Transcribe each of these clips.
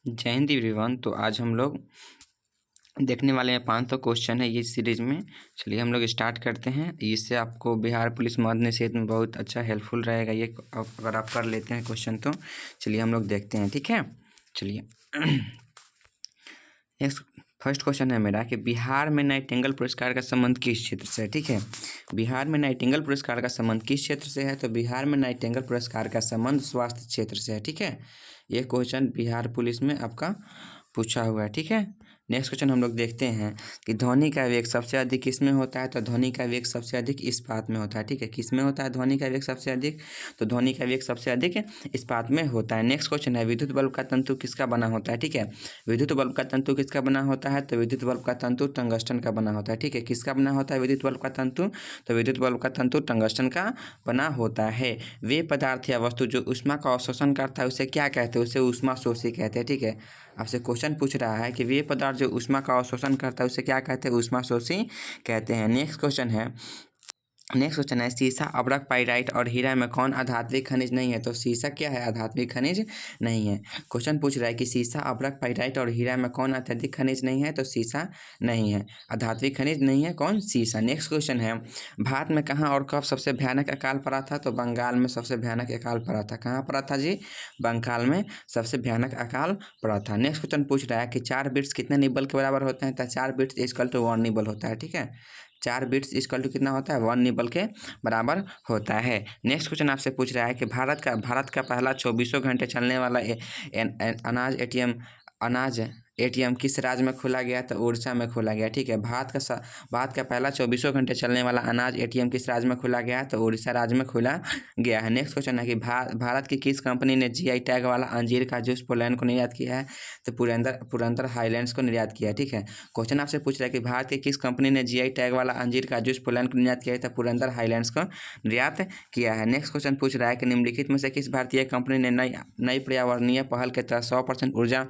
जय हिंद एवरीवन। तो आज हम लोग देखने वाले हैं 500 क्वेश्चन है ये सीरीज में। चलिए हम लोग स्टार्ट करते हैं। इससे आपको बिहार पुलिस मद्य निषेध में बहुत अच्छा हेल्पफुल रहेगा ये, अगर आप कर लेते हैं क्वेश्चन तो। चलिए हम लोग देखते हैं, ठीक है। चलिए नेक्स्ट फर्स्ट क्वेश्चन है मेरा कि बिहार में नाइटिंगेल पुरस्कार का संबंध किस क्षेत्र से है, ठीक है। बिहार में नाइटिंगेल पुरस्कार का संबंध किस क्षेत्र से है, तो बिहार में नाइटिंगेल पुरस्कार का संबंध स्वास्थ्य क्षेत्र से है, ठीक है। ये क्वेश्चन बिहार पुलिस में आपका पूछा हुआ है, ठीक है। नेक्स्ट क्वेश्चन हम लोग देखते हैं कि ध्वनि का वेग सबसे अधिक किस में होता है, तो ध्वनि का वेग सबसे अधिक इस्पात में होता है, ठीक है। किस में होता है ध्वनि का वेग सबसे अधिक, तो ध्वनि का वेग सबसे अधिक इस्पात में होता है। नेक्स्ट क्वेश्चन है विद्युत बल्ब का तंतु किसका बना होता है, ठीक है। विद्युत बल्ब का तंतु किसका बना होता है, तो विद्युत बल्ब का तंतु टंगस्टन का बना होता है, ठीक है। किसका बना होता है विद्युत बल्ब का तंतु, तो विद्युत बल्ब का तंतु टंगस्टन का बना होता है। वे पदार्थ या वस्तु जो ऊष्मा का अवशोषण करता है उसे क्या कहते हैं, उसे ऊष्मा शोषी कहते हैं, ठीक है। आपसे क्वेश्चन पूछ रहा है कि वे पदार्थ जो ऊष्मा का अवशोषण करता है उसे क्या कहते हैं, ऊष्मा शोषी कहते हैं। नेक्स्ट क्वेश्चन है सीसा, अभ्रक, पाइराइट और हीरा में कौन आधात्मिक खनिज नहीं है, तो सीसा क्या है, आधात्मिक खनिज नहीं है। क्वेश्चन पूछ रहा है कि सीसा, अभ्रक, पाइराइट और हीरा में कौन अत्यधिक खनिज नहीं है, तो सीसा नहीं है, आधात्मिक खनिज नहीं है कौन, सीसा। नेक्स्ट क्वेश्चन है भारत में कहाँ और कब सबसे भयानक अकाल पड़ा था, तो बंगाल में सबसे भयानक अकाल पड़ा था। कहाँ पड़ा था जी, बंगाल में सबसे भयानक अकाल पड़ा था। नेक्स्ट क्वेश्चन पूछ रहा है कि 4 बिट्स कितने निबल के बराबर होते हैं, तो 4 बिट्स इक्वल टू 1 निबल होता है, ठीक है। 4 बिट्स इक्वल टू कितना होता है, 1 निबल के बराबर होता है। नेक्स्ट क्वेश्चन आपसे पूछ रहा है कि भारत का पहला 24 घंटे चलने वाला अनाज एटीएम किस राज्य में खोला गया, तो उड़ीसा में खोला गया, ठीक है। भारत का पहला 24 घंटे चलने वाला अनाज एटीएम किस राज्य में खोला गया है, तो उड़ीसा राज्य में खोला गया है। नेक्स्ट क्वेश्चन है कि भारत की किस कंपनी ने जीआई टैग वाला अंजीर का जूस पोलैंड को निर्यात किया है, तो पुरंदर हाईलैंड्स को निर्यात किया है, ठीक है। क्वेश्चन आपसे पूछ रहा है कि भारत की किस कंपनी ने जीआई टैग वाला अंजीर का जूस पोलैंड को निर्यात किया है, तो पुरंदर हाईलैंड्स को निर्यात किया है। नेक्स्ट क्वेश्चन पूछ रहा है कि निम्नलिखित में से किस भारतीय कंपनी ने नई पर्यावरणीय पहल के तहत 100% ऊर्जा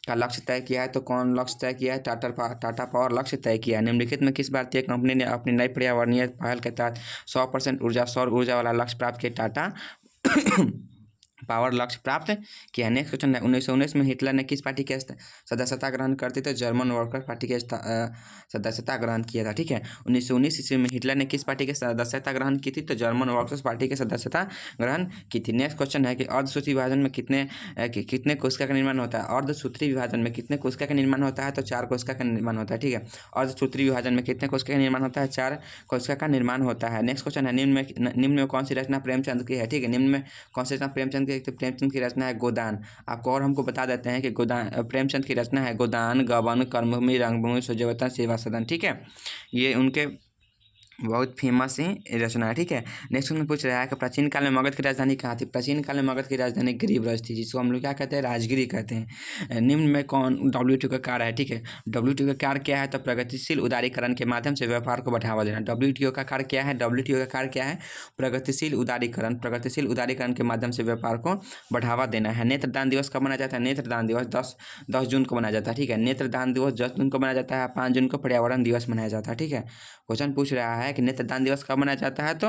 का लक्ष्य तय किया है, तो कौन लक्ष्य तय किया है, टाटा पावर लक्ष्य तय किया है। निम्नलिखित में किस भारतीय कंपनी ने अपनी नई पर्यावरणीय पहल के तहत 100% सौर ऊर्जा वाला लक्ष्य प्राप्त किया, टाटा पावर लक्ष्य प्राप्त किया। नेक्स्ट क्वेश्चन है 1919 में हिटलर ने किस पार्टी के सदस्यता ग्रहण करती, तो जर्मन वर्कर पार्टी के सदस्यता ग्रहण किया था, ठीक है। 1919 ईस्वी में हिटलर ने किस पार्टी के सदस्यता ग्रहण की थी, तो जर्मन वर्कर्स पार्टी के सदस्यता ग्रहण की थी। नेक्स्ट क्वेश्चन है कि अर्धसूत्री विभाजन में कितने कोशिका का निर्माण होता है, अर्धसूत्री विभाजन में कितने कोशिका का निर्माण होता है, तो 4 कोशिका का निर्माण होता है, ठीक है। अर्धसूत्री विभाजन में कितने कोशिका का निर्माण होता है, 4 कोशिका का निर्माण होता है। नेक्स्ट क्वेश्चन है निम्न में कौन सी रचना प्रेमचंद की है, ठीक है। निम्न में कौन सी रचना प्रेमचंद की, तो प्रेमचंद की रचना है गोदान। आपको और हमको बता देते हैं कि प्रेमचंद की रचना है गोदान, गबन, कर्मभूमि, रंगभूमि, सूर्यवतन, सेवा सदन, ठीक है। ये उनके बहुत फेमस ही रचना है, ठीक है। नेक्स्ट क्वेश्चन पूछ रहा है कि प्राचीन काल में मगध की राजधानी कहाँ थी, प्राचीन काल में मगध की राजधानी गिरिब्रज थी, जिसको हम लोग क्या कहते हैं, राजगिरी कहते हैं। निम्न में कौन WTO का कार्य है, ठीक है। WTO का कार्य क्या है, तो प्रगतिशील उदारीकरण के माध्यम से व्यापार को बढ़ावा देना। WTO का कार्य क्या है, WTO का कार्य क्या है, प्रगतिशील उदारीकरण के माध्यम से व्यापार को बढ़ावा देना है। नेत्रदान दिवस कब मनाया जाता है, नेत्रदान दिवस 10 जून को मनाया जाता है, ठीक है। नेत्रदान दिवस 10 जून को मनाया जाता है, 5 जून को पर्यावरण दिवस मनाया जाता है, ठीक है। क्वेश्चन पूछ रहा है कि नेत्रदान दिवस कब मनाया जाता है, तो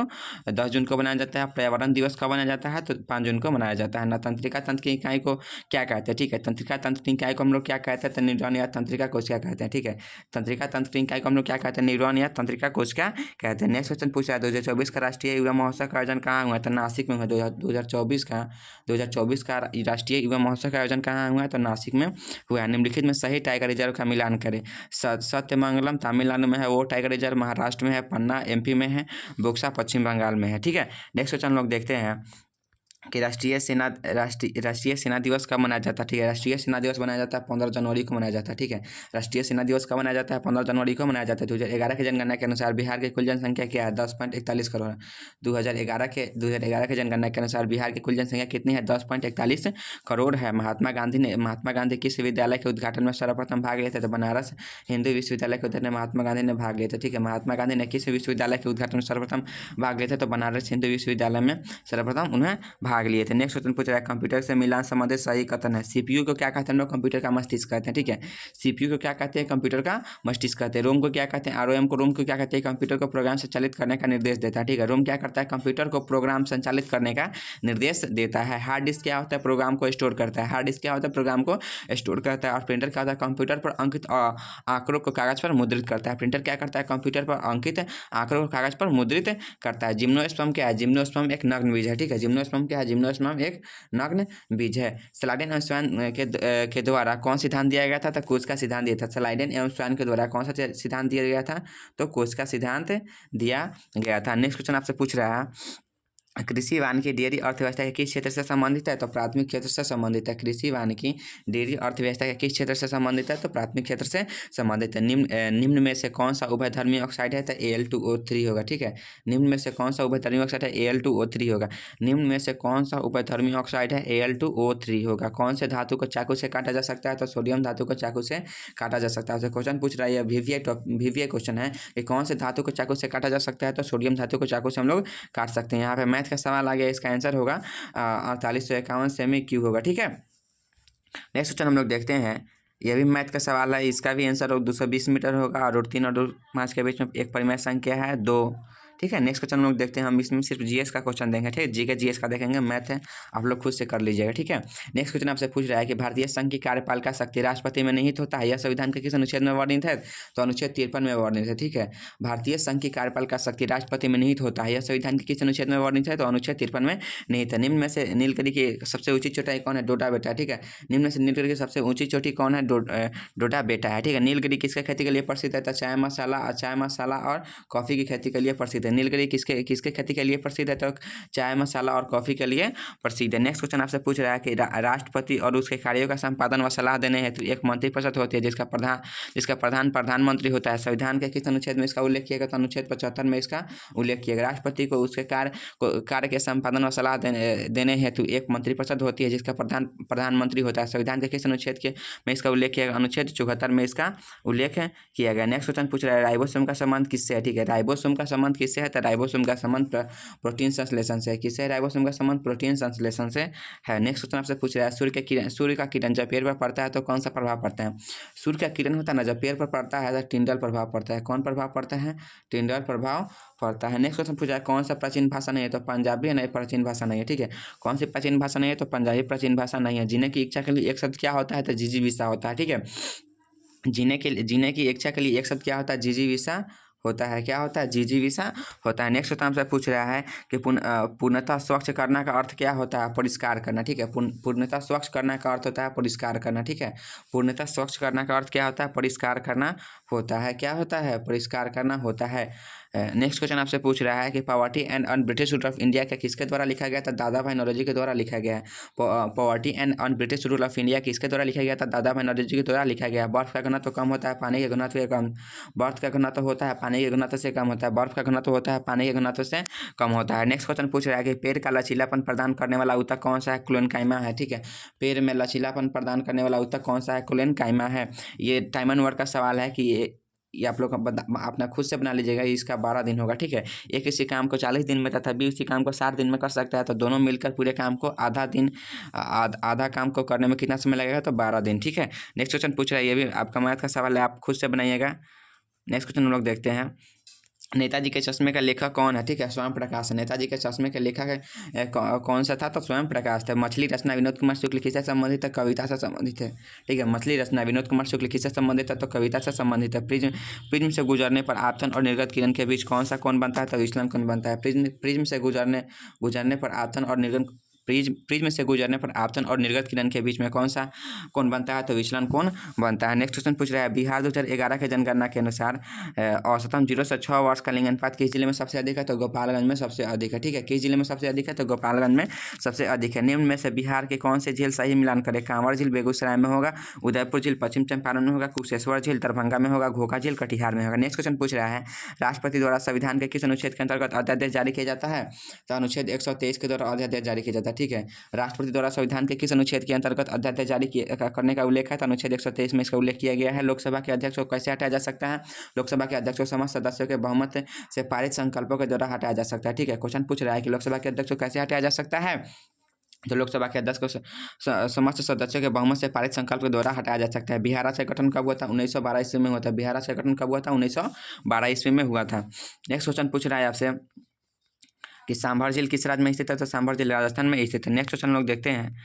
10 जून को मनाया जाता है। पर्यावरण दिवस कब मनाया जाता है, तो 5 जून को मनाया जाता है। तंत्रिका तंत्र की इकाई को क्या कहते हैं, ठीक है। तंत्रिका तंत्र की इकाई को हम लोग क्या कहते हैं, तो न्यूरॉन या तंत्रिका कोशिका कहते हैं, ठीक है। तंत्रिका तंत्र की इकाई को हम लोग क्या कहते हैं, न्यूरॉन या तंत्रिका कोशिका कहते हैं। नेक्स्ट क्वेश्चन पूछ रहा है 2024 का राष्ट्रीय युवा महोत्सव का आयोजन कहाँ हुआ है, तो नासिक में हुआ। 2024 का राष्ट्रीय युवा महोत्सव का आयोजन कहाँ हुआ है, तो नासिक में हुआ है। निम्नलिखित में सही टाइगर रिजर्व का मिलान करें। सत्यमंगलम तमिलनाडु में है वो टाइगर रिजर्व, महाराष्ट्र में है, पन्ना MP में है, बोक्सा पश्चिम बंगाल में है, ठीक है। नेक्स्ट क्वेश्चन लोग देखते हैं कि राष्ट्रीय सेना दिवस कब मनाया जाता है, ठीक है। राष्ट्रीय सेना दिवस मनाया जाता है 15 जनवरी को मनाया जाता है, ठीक है। राष्ट्रीय सेना दिवस कब मनाया जाता है, 15 जनवरी को मनाया जाता है। 2011 की जनगणना के अनुसार बिहार की कुल जनसंख्या क्या है, 10.41 करोड़। 2011 के जनगणना के अनुसार बिहार की कुल जनसंख्या कितनी है, 10.41 करोड़ है। महात्मा गांधी किस विद्यालय के उद्घाटन में सर्वप्रथम भाग लिए थे, तो बनारस हिंदू विश्वविद्यालय के उद्घाटन में महात्मा गांधी ने भाग लिए थे, ठीक है। महात्मा गांधी ने किस विश्वविद्यालय के उद्घाटन में सर्वप्रथम भाग लिए थे, तो बनारस हिंदू विश्वविद्यालय में सर्वप्रथम उन्हें भाग लिए थे। नेक्स्ट क्वेश्चन पूछ रहा है कंप्यूटर से मिलान संबंधित सही कथन है। सीपीयू को क्या कहते हैं हम लोग? कंप्यूटर का मस्तिष्क कहते हैं, ठीक है। सीपीयू को क्या कहते हैं? कंप्यूटर का मस्तिष्क कहते हैं। रोम को क्या कहते हैं? आरओएम को रोम को क्या कहते हैं? कंप्यूटर को प्रोग्राम संचालित करने का निर्देश देता है, ठीक है। रोम क्या करता है? कंप्यूटर को प्रोग्राम संचालित करने का निर्देश देता है। हार्ड डिस्क क्या होता है? प्रोग्राम को स्टोर करता है। हार्ड डिस्क क्या होता है? प्रोग्राम को स्टोर करता है। और प्रिंटर क्या होता है? कंप्यूटर पर अंकित आंकड़ों को कागज पर मुद्रित करता है। प्रिंटर क्या करता है? कंप्यूटर पर अंकित आंकड़ों को कागज पर मुद्रित करता है। जिम्नोस्पर्म क्या है? जिम्नोस्पर्म एक नग्न बीज है, ठीक है। जिम्नोस्पर्म क्या है? जिम्नोस्पर्म एक नग्न बीज है। स्लाइडेन एवं स्वान के द्वारा कौन सिद्धांत दिया गया था? तो कोच का सिद्धांत दिया था। स्लाइडेन एवं स्वान के द्वारा कौन सा सिद्धांत दिया गया था? तो कोच का सिद्धांत दिया गया था। नेक्स्ट क्वेश्चन आपसे पूछ रहा है कृषि वानिकी डेयरी अर्थव्यवस्था के किस क्षेत्र से संबंधित है? तो प्राथमिक क्षेत्र से संबंधित है। कृषि वानिकी डेयरी अर्थव्यवस्था के किस क्षेत्र से संबंधित है? तो प्राथमिक क्षेत्र से संबंधित है। निम्न में से कौन सा उभयधर्मी ऑक्साइड है? तो Al2O3 होगा, ठीक है। निम्न में से कौन सा उभयधर्मी ऑक्साइड है? Al2O3 होगा। निम्न में से कौन सा उभयधर्मी ऑक्साइड है? Al2O3 होगा। कौन से धातु को चाकू से काटा जा सकता है? तो सोडियम धातु को चाकू से काटा जा सकता है। क्वेश्चन पूछ रहा है, VVI क्वेश्चन है कि कौन से धातु को चाकू से काटा जा सकता है? तो सोडियम धातु को चाकू से हम लोग काट सकते हैं। यहाँ पे मैथ का सवाल आ गया, इसका आंसर होगा 4851 सेमी क्यूब होगा, ठीक है। नेक्स्ट क्वेश्चन हम लोग देखते हैं, यह भी मैथ का सवाल है, इसका भी आंसर 220 मीटर होगा और √3 और √5 के बीच में एक परिमेय संख्या है 2, ठीक है। नेक्स्ट क्वेश्चन हम लोग देखते हैं, हम इसमें सिर्फ जीएस का क्वेश्चन देंगे, ठीक है। जीके जीएस का देखेंगे, मैथ है आप लोग खुद से कर लीजिएगा, ठीक है। नेक्स्ट क्वेश्चन आपसे पूछ रहा है कि भारतीय संघ की कार्यपालिका शक्ति राष्ट्रपति में निहित होता है, यह संविधान के किस अनुच्छेद में वर्णित है? तो अनुच्छेद 53 में वर्णित है, ठीक है। भारतीय संघ की कार्यपालिका शक्ति राष्ट्रपति में निहित होता है, यह संविधान के किस अनुच्छेद में वर्णित है? तो अनुच्छेद 53 में निहित है। निम्न में से नीलगिरी की सबसे ऊंची चोटी कौन है? डोडा बेटा, ठीक है। निम्न में से नीलगिरी की सबसे ऊंची चोटी कौन है? डोडा बेटा है, ठीक है। नीलगिरी किसके खेती के लिए प्रसिद्ध है? तो चाय मसाला और कॉफी की खेती के लिए प्रसिद्ध है। नीलगिरी किसके खेती के लिए प्रसिद्ध है? तो चाय मसाला और कॉफी के लिए प्रसिद्ध है। नेक्स्ट क्वेश्चन आपसे पूछ रहा है कि राष्ट्रपति और उसके कार्यों का संपादन व सलाह देने हेतु एक मंत्रिपरिषद होती है जिसका प्रधान प्रधानमंत्री होता है। संविधान के किस अनुच्छेद में इसका उल्लेख किया गया? तो अनुच्छेद 75 में इसका उल्लेख किया गया। राष्ट्रपति को उसके कार्य के संपादन व सलाह देने हेतु एक मंत्रिपरिषद होती है जिसका प्रधानमंत्री होता है। संविधान के किस अनुच्छेद में इसका उल्लेख किया गया? अनुच्छेद 74 में इसका उल्लेख किया गया। नेक्स्ट क्वेश्चन पूछ रहा है राइबोसोम का संबंध किससे है? ठीक है, राइबोसोम का संबंध किससे है? तो राइबोसोम का संबंध प्रोटीन संश्लेषण से। किससे? राइबोसोम का संबंध प्रोटीन संश्लेषण से है। नेक्स्ट क्वेश्चन आपसे पूछ रहा है सूर्य का किरण जब पेड़ पर पड़ता है तो कौन सा प्रभाव पड़ता है? सूर्य का किरण होता है ना, जब पेड़ पर पड़ता है तो टिंडल प्रभाव पड़ता है। कौन प्रभाव पड़ता है? टिंडल प्रभाव पड़ता है। नेक्स्ट क्वेश्चन पूछा है कौन सा प्राचीन भाषा नहीं है? तो पंजाबी है, नहीं प्राचीन भाषा नहीं है, ठीक है। कौन सी प्राचीन भाषा नहीं है? तो पंजाबी प्राचीन भाषा नहीं है। जीने की इच्छा के लिए एक शब्द क्या होता है? तो जिजीविसा होता है, ठीक है। जीने की इच्छा के लिए एक शब्द क्या होता है? जिजीविसा होता है। क्या होता है? जिजीविसा होता है। नेक्स्ट क्वेश्चन आपसे पूछ रहा है कि पूर्णतः स्वच्छ करना का अर्थ क्या होता है? परिष्कार करना, ठीक है। पूर्णतः स्वच्छ करना का अर्थ होता है परिष्कार करना, ठीक है। पूर्णतः स्वच्छ करना का अर्थ क्या होता है? परिष्कार करना होता है। क्या होता है? परिष्कार करना होता है। नेक्स्ट क्वेश्चन आपसे पूछ रहा है कि poverty and un-British rule of India का किसके द्वारा लिखा गया था? दादा भाई नौरोजी के द्वारा लिखा गया है। Poverty and un-British rule of India किसके द्वारा लिखा गया था? दादा भाई नौरोजी के द्वारा लिखा गया। बर्फ का घनत्व कम होता है पानी के घनत्व से कम। बर्फ का घनत्व होता है पानी के घनत्व से कम होता है। बर्फ का घनत्व होता है पानी के घनत्व से कम होता है। नेक्स्ट क्वेश्चन पूछ रहा है कि पेड़ का लचीलापन प्रदान करने वाला ऊतक कौन सा है? क्लोएनकाइमा है, ठीक है। पेड़ में लचीलापन प्रदान करने वाला ऊतक कौन सा है? क्लोएनकाइमा है। ये टाइम एंड वर्क का सवाल है कि ये आप लोग अपना खुद से बना लीजिएगा। इसका 12 दिन होगा, ठीक है। एक किसी काम को 40 दिन में तथा भी उसी काम को 60 दिन में कर सकता है, तो दोनों मिलकर पूरे काम को आधा काम को करने में कितना समय लगेगा? तो 12 दिन, ठीक है। नेक्स्ट क्वेश्चन पूछ रहा है, ये भी आपका मैथ का सवाल है, आप खुद से बनाइएगा। नेक्स्ट क्वेश्चन हम लोग देखते हैं, नेताजी के चश्मे का लेखक कौन है? ठीक है, स्वयं प्रकाश है। नेताजी के चश्मे के लेखक कौन सा था? तो स्वयं प्रकाश था। मछली रचना विनोद कुमार शुक्ल किससे संबंधित है? कविता से संबंधित है, ठीक है। मछली रचना विनोद कुमार शुक्ल किससे संबंधित है? तो कविता से संबंधित है। प्रिज्म से गुजरने पर आपतन और निर्गत किरण के बीच कौन सा कोण बनता है? तो विचलन कोण बनता है। प्रिज्म से गुजरने पर आपतन और निर्गत प्रिज्म से गुजरने पर आपतन और निर्गत किरण के बीच में कौन सा कोण बनता है? तो विचलन कोण बनता है। नेक्स्ट क्वेश्चन पूछ रहा है, बिहार 2011 के जनगणना के अनुसार औसतन 0 से 6 वर्ष का लिंग अनुपात किस जिले में सबसे अधिक है? तो गोपालगंज में सबसे अधिक है, ठीक है। किस जिले में सबसे अधिक है? तो गोपालगंज में सबसे अधिक है। निम्न में से बिहार के कौन से झील सही मिलान करे? कांवड़ झील बेगूसराय में होगा, उदयपुर झील पश्चिम चंपारण में होगा, कुशेश्वर झील दरभंगा में होगा, घोघा झील कटिहार में होगा। नेक्स्ट क्वेश्चन पूछ रहा है, राष्ट्रपति द्वारा संविधान के किस अनुच्छेद के अंतर्गत अध्यादेश जारी किया जाता है? तो अनुच्छेद 123 के द्वारा अध्यादेश जारी किया जाता है, ठीक है। राष्ट्रपति द्वारा संविधान के किस अनुच्छेद के अंतर्गत अध्यादेश जारी करने का उल्लेख है? तो अनुच्छेद 123 में इसका उल्लेख किया गया है। लोकसभा के अध्यक्ष को कैसे हटाया जा सकता है? लोकसभा के अध्यक्ष को समस्त सदस्यों के बहुमत से पारित संकल्पों के द्वारा हटाया जा सकता है, ठीक है। क्वेश्चन पूछ रहा है कि लोकसभा के अध्यक्ष को कैसे हटाया जा सकता है? तो लोकसभा के 10 को समस्त सदस्यों के बहुमत से पारित संकल्प के द्वारा हटाया जा सकता है। बिहार राज्य का गठन कब हुआ था? 1912 ईस्वी में हुआ था। बिहार राज्य का गठन कब हुआ था? 1912 ईस्वी में हुआ था। नेक्स्ट क्वेश्चन पूछ रहा है आपसे कि सांभर झील किस राज्य में स्थित है? तो सांभर झील राजस्थान में स्थित है। नेक्स्ट क्वेश्चन लोग देखते हैं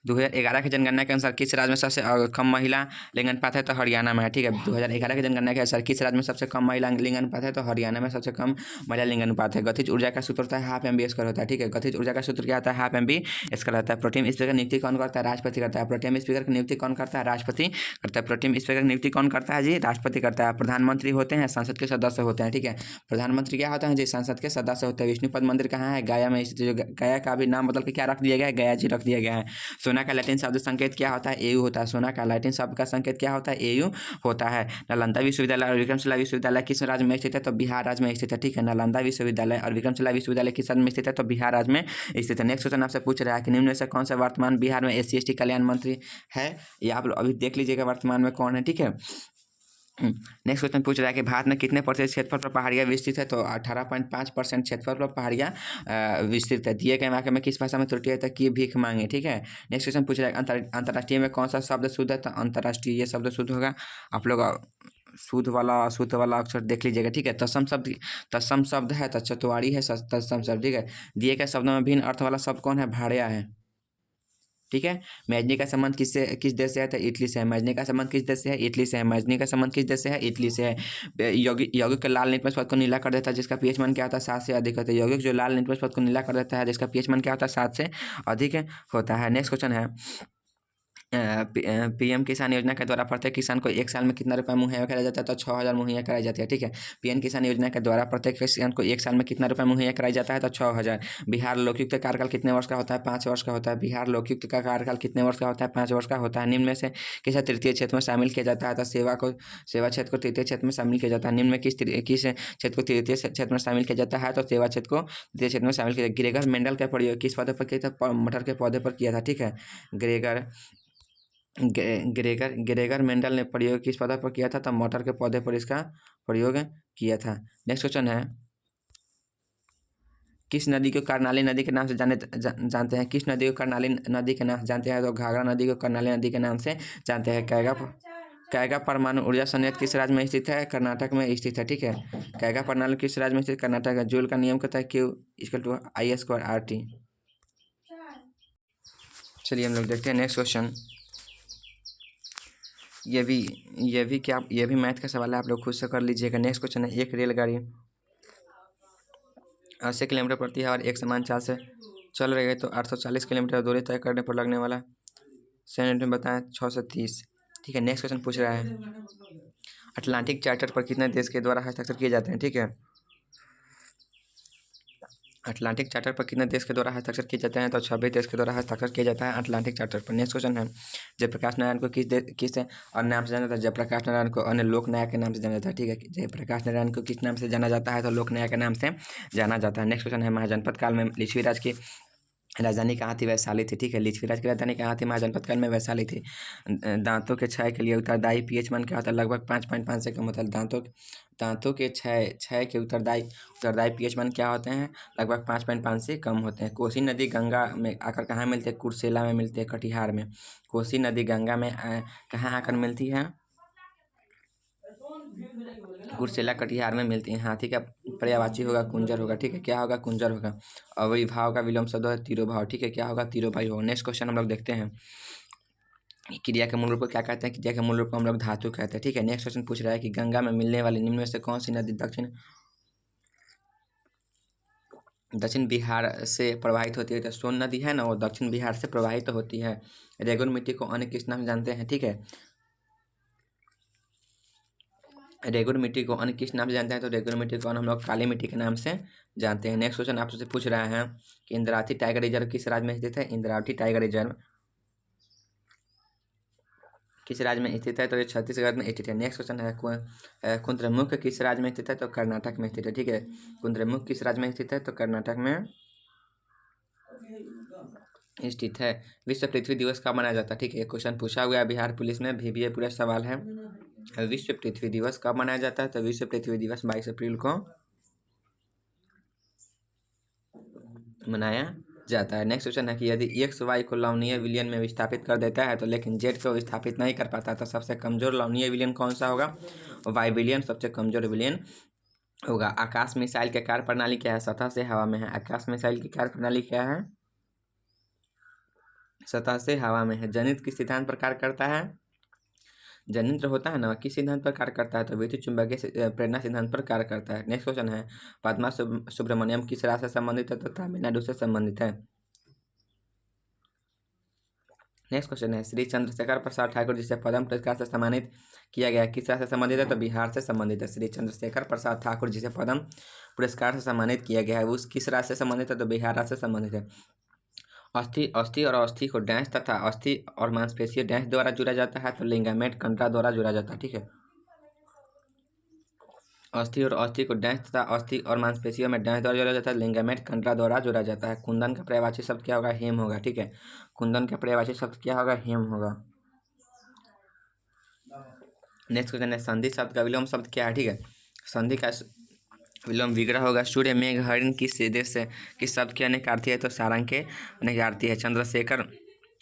2011 की जनगणना के अनुसार किस राज्य में सबसे कम महिला लिंग अनुपात है? तो हरियाणा में है। ठीक है, 2011 की जनगणना के अनुसार किस राज्य में सबसे कम महिला लिंग अनुपात है? तो हरियाणा में सबसे कम महिला लिंग अनुपात है। गतिज ऊर्जा का सूत्र होता है हाफ MB स्क्वायर होता है। ठीक है, गतिज ऊर्जा का सूत्र क्या होता है? हाफ MB स्क्वायर होता है। प्रोटेम स्पीकर नियुक्ति कौन करता है? राष्ट्रपति करता है। प्रोटेम स्पीकर की नियुक्ति कौन करता है? राष्ट्रपति करता है। प्रोटेम स्पीकर की नियुक्ति कौन करता है जी? राष्ट्रपति करता है। प्रधानमंत्री होते हैं, संसद के सदस्य होते हैं। ठीक है, प्रधानमंत्री क्या होता है जी? संसद के सदस्य होते हैं। विष्णुपद मंदिर कहाँ है? गया में स्थित। जो गया का भी नाम बदल के क्या रख दिया गया है? गया जी रख दिया गया है। सोना का लैटिन शब्द संकेत क्या होता है? एयू होता है। सोना का लैटिन शब्द का संकेत क्या होता है? एयू होता है। नालंदा विश्वविद्यालय और विक्रमशिला विश्वविद्यालय किस राज्य में स्थित है? तो बिहार राज्य में स्थित है। ठीक है, नालंदा विश्वविद्यालय और विक्रमशिला विश्वविद्यालय किस राज्य में स्थित है? तो बिहार राज्य में स्थित है। नेक्स्ट क्वेश्चन आपसे पूछ रहा है कि निम्न में से कौन सा वर्तमान बिहार में SC/ST कल्याण मंत्री है? ये आप अभी देख लीजिएगा वर्तमान में कौन है। ठीक है, नेक्स्ट क्वेश्चन पूछ रहा है कि भारत में कितने प्रतिशत क्षेत्रफल पर पहाड़ियाँ विस्तृत है? तो 18.5% क्षेत्रफल पर पहाड़ियाँ विस्तृत है। दिए गए वाक्य में किस भाषा में त्रुटि है? तो कि भीख मांगे। ठीक है, नेक्स्ट क्वेश्चन पूछ रहा है अंतर्राष्ट्रीय में कौन सा शब्द शुद्ध है? तो अंतर्राष्ट्रीय ये शब्द शुद्ध होगा। आप लोग शुद्ध वाला अक्षर देख लीजिएगा। ठीक है, तत्सम शब्द है तो चतुआरी है तत्सम शब्द। ठीक है, दिए गए शब्दों में भिन्न अर्थ वाला शब्द कौन है? भाड़िया है। ठीक है, मैजनी का संबंध किस देश से है? तो इटली से है। मैजनी का संबंध किस देश से है? इटली से है। मैजनी का संबंध किस देश से है? इटली से है। यौगिक के लाल लिटमस पद को नीला कर देता है जिसका pH मान क्या होता है? 7 से अधिक होता है। यौगिक जो लाल लिटमस पद को नीला कर देता है जिसका pH मान क्या होता है? 7 से अधिक होता है। नेक्स्ट क्वेश्चन है PM किसान योजना के द्वारा प्रत्येक किसान को 1 साल में कितना रुपये मुहैया कराया जाता है? तो 6,000 मुहैया कराई जाती है। ठीक है, PM किसान योजना के द्वारा प्रत्येक किसान को 1 साल में कितना रुपये मुहैया कराया जाता है? तो 6,000। बिहार लोकयुक्त कार्यकाल कितने वर्ष का होता है? 5 वर्ष का होता है। बिहार लोकयुक्त का कार्यकाल कितने वर्ष का होता है? 5 वर्ष का होता है। निम्न में से किसे तृतीय क्षेत्र में शामिल किया जाता है? तो सेवा क्षेत्र को तृतीय क्षेत्र में शामिल किया जाता है। निम्न में किस क्षेत्र को तृतीय क्षेत्र में शामिल किया जाता है? तो सेवा क्षेत्र को तृतीय क्षेत्र में शामिल किया जाता है। ग्रेगर मेंडल का प्रयोग किस पौधे पर किया था? मटर के पौधे पर किया था। ठीक है, ग्रेगर मेंडल ने प्रयोग किस पौधे पर किया था? तो मटर के पौधे पर इसका प्रयोग किया था। नेक्स्ट क्वेश्चन है किस नदी को कर्णाली नदी के नाम से जानते हैं? किस नदी को कर्णाली नदी के नाम से जानते हैं? तो घाघरा नदी को कर्णाली नदी के नाम से जानते हैं। कैगा परमाणु ऊर्जा संयंत्र किस राज्य में स्थित है? कर्नाटक में स्थित है। ठीक है, कैगा परमाणु किस राज्य में स्थित? कर्नाटक है। जूल का नियम कहता है Q=I²RT। चलिए हम लोग देखते हैं नेक्स्ट क्वेश्चन। ये भी मैथ का सवाल है, आप लोग खुद से कर लीजिएगा। नेक्स्ट क्वेश्चन है एक रेलगाड़ी 80 किलोमीटर प्रति आवर एक समान चाल से चल रही है तो 840 किलोमीटर दूरी तय करने पर लगने वाला समय में बताएं 630। ठीक है, नेक्स्ट क्वेश्चन पूछ रहा है अटलांटिक चार्टर पर कितने देश के द्वारा हस्ताक्षर किए जाते हैं? ठीक है, अटलांटिक चार्टर पर कितने देश के द्वारा हस्ताक्षर किए जाते हैं? तो 26 देश के द्वारा हस्ताक्षर किया जाता है अटलांटिक चार्टर पर। नेक्स्ट क्वेश्चन है जयप्रकाश नारायण को किस अन्य नाम से जाना जाता है? जयप्रकाश नारायण को अन्य लोक नायक के नाम से जाना जाता है। ठीक है, जयप्रकाश नारायण को किस नाम से जाना जाता है? तो लोक नायक के नाम से जाना जाता है। नेक्स्ट क्वेश्चन है महाजनपद काल में लिच्छवी राज की राजधानी कहाँ थी? वैशाली थी। ठीक है, लिच्छवी राज की राजधानी कहाँ थी? महाजनपद काल में वैशाली थी। दांतों के क्षय के लिए उत्तरदायी pH मान क्या होता है? लगभग 5.5 से कम होता है। दांतों के क्षय के उत्तरदायी pH मान क्या होते हैं? लगभग 5.5 से कम होते हैं। कोसी नदी गंगा में आकर कहाँ मिलती है? कुर्सेला में मिलती है, कटिहार में। कोसी नदी गंगा में कहाँ आकर मिलती है? कुर्सेला कटिहार में मिलती है। हाथी का पर्यायवाची होगा कुंजर होगा। ठीक है, क्या होगा? कुंजर होगा। अविभाव का विलोम शब्द है तिरोभाव। ठीक है, क्या होगा? तिरोभाई होगा। नेक्स्ट क्वेश्चन हम लोग देखते हैं क्रिया के मूल रूप को क्या कहते हैं? क्रिया के मूल रूप को हम लोग धातु कहते हैं। ठीक है, नेक्स्ट क्वेश्चन पूछ रहा है कि गंगा में मिलने वाली निम्न में से कौन सी नदी दक्षिण बिहार से प्रवाहित होती है? तो सोन नदी है ना, वो दक्षिण बिहार से प्रवाहित होती है। रेगुन मिट्टी को अन्य किस नाम से जानते हैं? ठीक है, रेगुन मिट्टी को अन्य किस नाम से जानते हैं? तो रेगुन मिट्टी को हम लोग काली मिट्टी के नाम से जानते हैं। नेक्स्ट क्वेश्चन आपसे पूछ रहा है कि इंद्रावती टाइगर रिजर्व किस राज्य में स्थित है? इंद्रावती टाइगर रिजर्व किस राज्य में स्थित है? तो ये छत्तीसगढ़ में स्थित है। नेक्स्ट क्वेश्चन है कुद्रेमुख किस राज्य में स्थित है? तो कर्नाटक में स्थित है। ठीक है, कुद्रेमुख किस राज्य में स्थित है? तो कर्नाटक में स्थित है। विश्व पृथ्वी दिवस कब मनाया जाता है? ठीक है, क्वेश्चन पूछा हुआ है बिहार पुलिस में भी, ये पूरा सवाल है। विश्व पृथ्वी दिवस कब मनाया जाता है? तो विश्व पृथ्वी दिवस 22 अप्रैल को मनाया जाता है। नेक्स्ट क्वेश्चन है कि यदि एक्स वाई को लवणीय विलयन में विस्थापित कर देता है तो लेकिन जेड को विस्थापित नहीं कर पाता, तो सबसे कमजोर लवणीय विलयन कौन सा होगा? वाई विलयन सबसे कमजोर विलयन होगा। आकाश मिसाइल के कार्य प्रणाली क्या है? सतह से हवा में है। आकाश मिसाइल की कार्य प्रणाली क्या है? सतह से हवा में है। जनित्र किस सिद्धांत पर कार्य करता है? जनित्र होता है ना, किस सिद्धांत पर कार्य करता है? तो विद्युत चुंबकीय प्रेरणा सिद्धांत पर कार्य करता है। नेक्स्ट क्वेश्चन है पद्मा सुब्रमण्यम किस राज्य से संबंधित है? तो तमिलनाडु से संबंधित है। नेक्स्ट क्वेश्चन है श्री चंद्रशेखर प्रसाद ठाकुर जिसे पद्म पुरस्कार से सम्मानित किया गया किस राज्य से संबंधित है? तो बिहार से संबंधित है। श्री चंद्रशेखर प्रसाद ठाकुर जिसे पद्म पुरस्कार से सम्मानित किया गया है वो किस राज्य से संबंधित है? तो बिहार राज्य से संबंधित है। अस्थि और अस्थि को डैश तथा अस्थि और मांसपेशीय डैश द्वारा जुड़ा जाता है, तो लिंगामेट कंडरा द्वारा जुड़ा जाता है। ठीक है, अस्थि और अस्थि को डैश तथा अस्थि और मांसपेशियों में डैश द्वारा जोड़ा जाता है, लिंगामेट कंडरा द्वारा जुड़ा जाता है। कुंदन का पर्यायवाची शब्द क्या होगा? हेम होगा। ठीक है, कुंदन का पर्यायवाची शब्द क्या होगा? हेम होगा। नेक्स्ट क्वेश्चन है संधि शब्द का विलोम शब्द क्या है? ठीक है, संधि का विलोम विग्रह होगा। सूर्य मेघ हरिण किस देश से किस शब्द की अनेकार्थी है? तो सारंग के अनेकार्थी है। चंद्रशेखर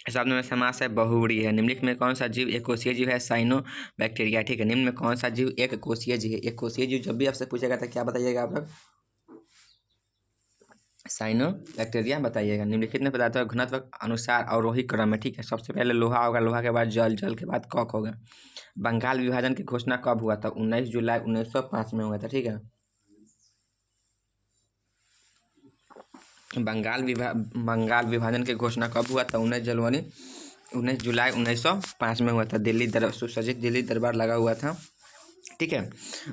शब्द में समास है, बहुव्रीहि है। निम्नलिखित में कौन सा जीव एक कोषीय जीव है? Cyanobacteria. ठीक है, निम्न में कौन सा जीव एक कोषीय जीव है? एक कोषीय जीव जब भी आपसे पूछेगा तो क्या बताइएगा आप लोग? साइनो बैक्टीरिया बताइएगा। निम्नलिखित में पदार्थों का घनत्व अनुसार अवरोही क्रम में। ठीक है, सबसे पहले लोहा होगा, लोहा के बाद जल, जल के बाद कॉक होगा। बंगाल विभाजन की घोषणा कब हुआ था? 19 जुलाई 1905 में हुआ था। ठीक है, बंगाल विभाजन की घोषणा कब हुआ था? 19 जुलाई 1905 में हुआ था। सुसज्जित दिल्ली दरबार लगा हुआ था। ठीक है,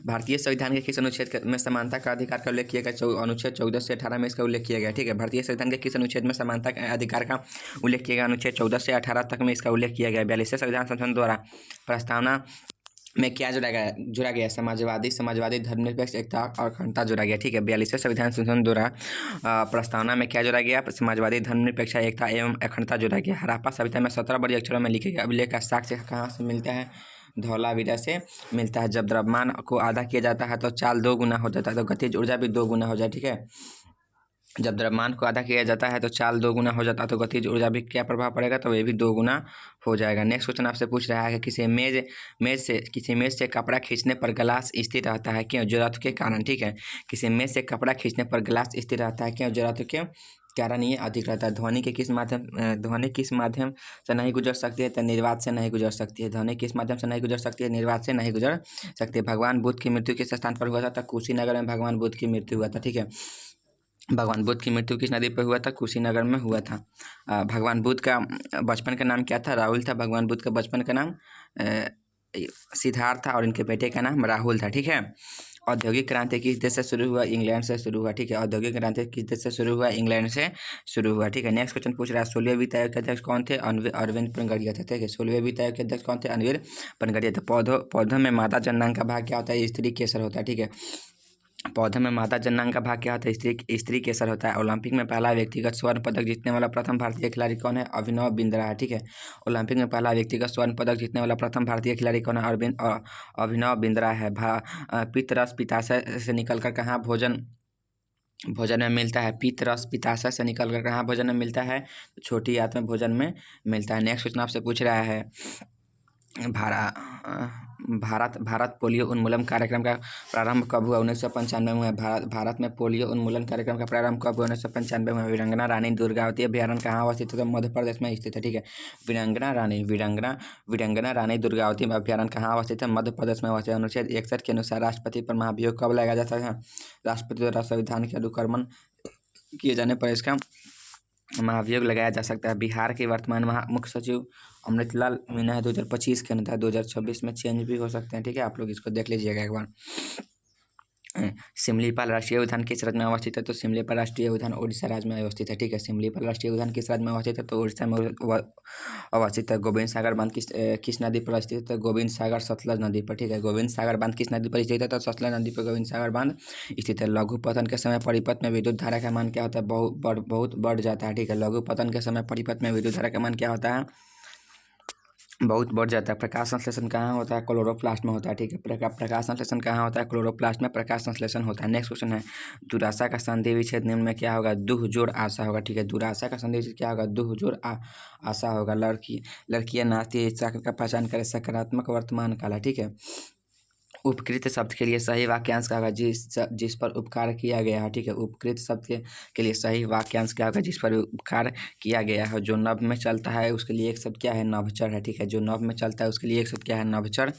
भारतीय संविधान के किस अनुच्छेद में समानता का अधिकार का उल्लेख किया गया? अनुच्छेद 14 से 18 में इसका उल्लेख किया गया। ठीक है, भारतीय संविधान के किस अनुच्छेद में समानता के अधिकार का उल्लेख किया गया? अनुच्छेद 14 से 18 तक में इसका उल्लेख किया गया। 42वें संविधान संशोधन द्वारा प्रस्तावना में क्या जुड़ा गया? समाजवादी धर्मनिरपेक्ष एकता और अखंडता जुड़ा गया। ठीक है, 42वें संविधान संशोधन द्वारा प्रस्तावना में क्या जुड़ा गया? समाजवादी धर्मनिरपेक्ष एकता एवं अखंडता जुड़ा गया। हड़प्पा सभ्यता में 17 बड़ी अक्षरों में लिखे गए अभिलेख का साक्ष्य कहाँ से मिलता है? धौलावीरा से मिलता है। जब द्रव्यमान को आधा किया जाता है तो चाल 2 गुना हो जाता है, तो गतिज ऊर्जा भी 2 गुना हो जाए। ठीक है, जब द्रव्यमान को आधा किया जाता है तो चाल 2 गुना हो जाता है, तो गतिज ऊर्जा भी क्या प्रभाव पड़ेगा? तो ये भी 2 गुना हो जाएगा। नेक्स्ट क्वेश्चन आपसे पूछ रहा है कि किसी मेज से कपड़ा खींचने पर ग्लास स्थिर रहता है, क्यों? जरूरत के कारण। ठीक है, किसी मेज से कपड़ा खींचने पर ग्लास स्थिर रहता है, क्यों? जरूरत के कारण ये अधिक रहता है। ध्वनि किस माध्यम से नहीं गुजर सकती है? तो निर्वात से नहीं गुजर सकती है। ध्वनि किस माध्यम से नहीं गुजर सकती है? निर्वात से नहीं गुजर सकती है। भगवान बुद्ध की मृत्यु किस स्थान पर हुआ था? तो कुशीनगर में भगवान बुद्ध की मृत्यु हुआ था। ठीक है, भगवान बुद्ध की मृत्यु किस नदी पर हुआ था? कुशीनगर में हुआ था। भगवान बुद्ध का बचपन का नाम क्या था? राहुल था। भगवान बुद्ध का बचपन का नाम सिद्धार्थ था और इनके बेटे का नाम राहुल था। ठीक है, औद्योगिक क्रांति किस देश से शुरू हुआ? इंग्लैंड से शुरू हुआ। ठीक है, औद्योगिक क्रांति किस देश से शुरू हुआ? इंग्लैंड से शुरू हुआ। ठीक है, नेक्स्ट क्वेश्चन पूछ रहा है 16वें वित्त आयोग के अध्यक्ष कौन थे? अरविंद पनगड़िया थे। ठीक है, 16वें वित्त आयोग के अध्यक्ष कौन थे? अरविंद पनगड़िया थे। पौधों में मादा जननांग का भाग क्या होता है? स्त्री केसर होता है। ठीक है, पौधे में मादा जननांग का भाग क्या होता है? स्त्री केसर होता है। ओलंपिक में पहला व्यक्तिगत स्वर्ण पदक जीतने वाला प्रथम भारतीय खिलाड़ी कौन है? अभिनव बिंद्रा है। ठीक है, ओलंपिक में पहला व्यक्तिगत स्वर्ण पदक जीतने वाला प्रथम भारतीय खिलाड़ी कौन है? अभिनव बिंद्रा है। पित्तरस पित्ताशय से निकलकर कहाँ भोजन में मिलता है? पित्तरस पित्ताशय से निकलकर कहाँ भोजन में मिलता है? छोटी आंत में भोजन में मिलता है। नेक्स्ट क्वेश्चन आपसे पूछ रहा है भारत पोलियो उन्मूलन कार्यक्रम का प्रारंभ कब हुआ? 1995 में हुआ। भारत में पोलियो उन्मूलन कार्यक्रम का प्रारंभ कब हुआ? 1995 में। वीरांगना रानी दुर्गावती अभ्यारण्य कहाँ अवस्थित है? तो मध्य प्रदेश में स्थित है। ठीक है, वीरांगना रानी दुर्गावती अभ्यारण्य कहाँ अवस्थित है? मध्य प्रदेश में अवस्थित है। अनुच्छेद 61 के अनुसार राष्ट्रपति पर महाभियोग कब लगाया जाता है? राष्ट्रपति द्वारा संविधान के अनुकरण किए जाने पर इसका महाभियोग लगाया जा सकता है। बिहार के वर्तमान मुख्य सचिव अमृतलाल मीणा है। 2025 के अनुसार 2026 में चेंज भी हो सकते हैं। ठीक है, आप लोग इसको देख लीजिएगा एक बार। सिमलीपाल राष्ट्रीय उद्यान किस राज्य में अवस्थित है? तो सिमलीपाल राष्ट्रीय उद्यान उड़ीसा राज्य में अवस्थित है। ठीक है, सिमलीपाल राष्ट्रीय उद्यान किस राज्य में अवस्थित है? तो उड़ीसा में अवस्थित है। गोविंद सागर बांध किस नदी पर स्थित है? तो गोविंद सागर सतलज नदी पर। ठीक है, गोविंद सागर बांध किस नदी पर स्थित है? तो सतलज नदी पर गोविंद सागर बांध स्थित है। लघु पतन के समय परिपथ में विद्युत धारा का मान क्या होता है? बहुत बढ़ जाता है। ठीक है, लघु पतन के समय परिपथ में विद्युत धारा का मान क्या होता है? बहुत बढ़ जाता है। प्रकाश संश्लेषण कहाँ होता है? क्लोरोप्लास्ट में होता है, ठीक है। प्रकाश संश्लेषण कहाँ होता है? क्लोरोप्लास्ट में प्रकाश संश्लेषण होता है। नेक्स्ट क्वेश्चन है, दुराशा का संधि विच्छेद निम्न में क्या होगा? दुह जोड़ आशा होगा, ठीक है। दुराशा का संधि विच्छेद क्या होगा? दुह जोड़ आशा होगा। लड़कियां नाचती है, इस वाक्य का पहचान करें। सकारात्मक वर्तमान काल है, ठीक है। उपकृत शब्द के लिए सही वाक्यांश क्या होगा? जिस पर उपकार किया गया है, ठीक है। उपकृत शब्द के लिए सही वाक्यांश क्या होगा? जिस पर उपकार किया गया है। जो नभ में चलता है उसके लिए एक शब्द क्या है? नभचर है, ठीक है। जो नभ में चलता है उसके लिए एक शब्द क्या है? नभचर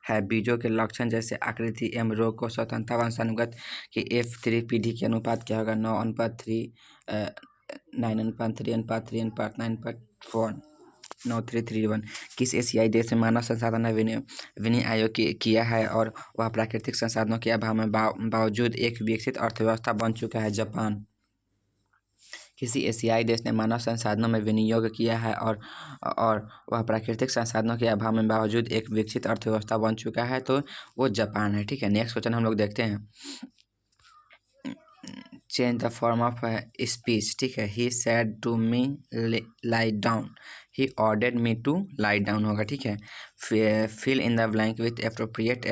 है। बीजों के लक्षण जैसे आकृति एवं रोग को स्वतंत्रता वंशानुगत की F3 पीढ़ी के अनुपात क्या होगा? 9:3, 9:3:3:9:4 9331। किस एशियाई देश में मानव संसाधन विनियोग किया है और वह प्राकृतिक संसाधनों के अभाव में बावजूद एक विकसित अर्थव्यवस्था बन चुका है? जापान। किसी एशियाई देश ने मानव संसाधनों में विनियोग किया है और वह प्राकृतिक संसाधनों के अभाव में बावजूद एक विकसित अर्थव्यवस्था बन चुका है, तो वो जापान है, ठीक है। नेक्स्ट क्वेश्चन हम लोग देखते हैं। Change the form of speech, ठीक है। He said to me lie down, he ordered me to lie down होगा, ठीक है। Fill in the blank with appropriate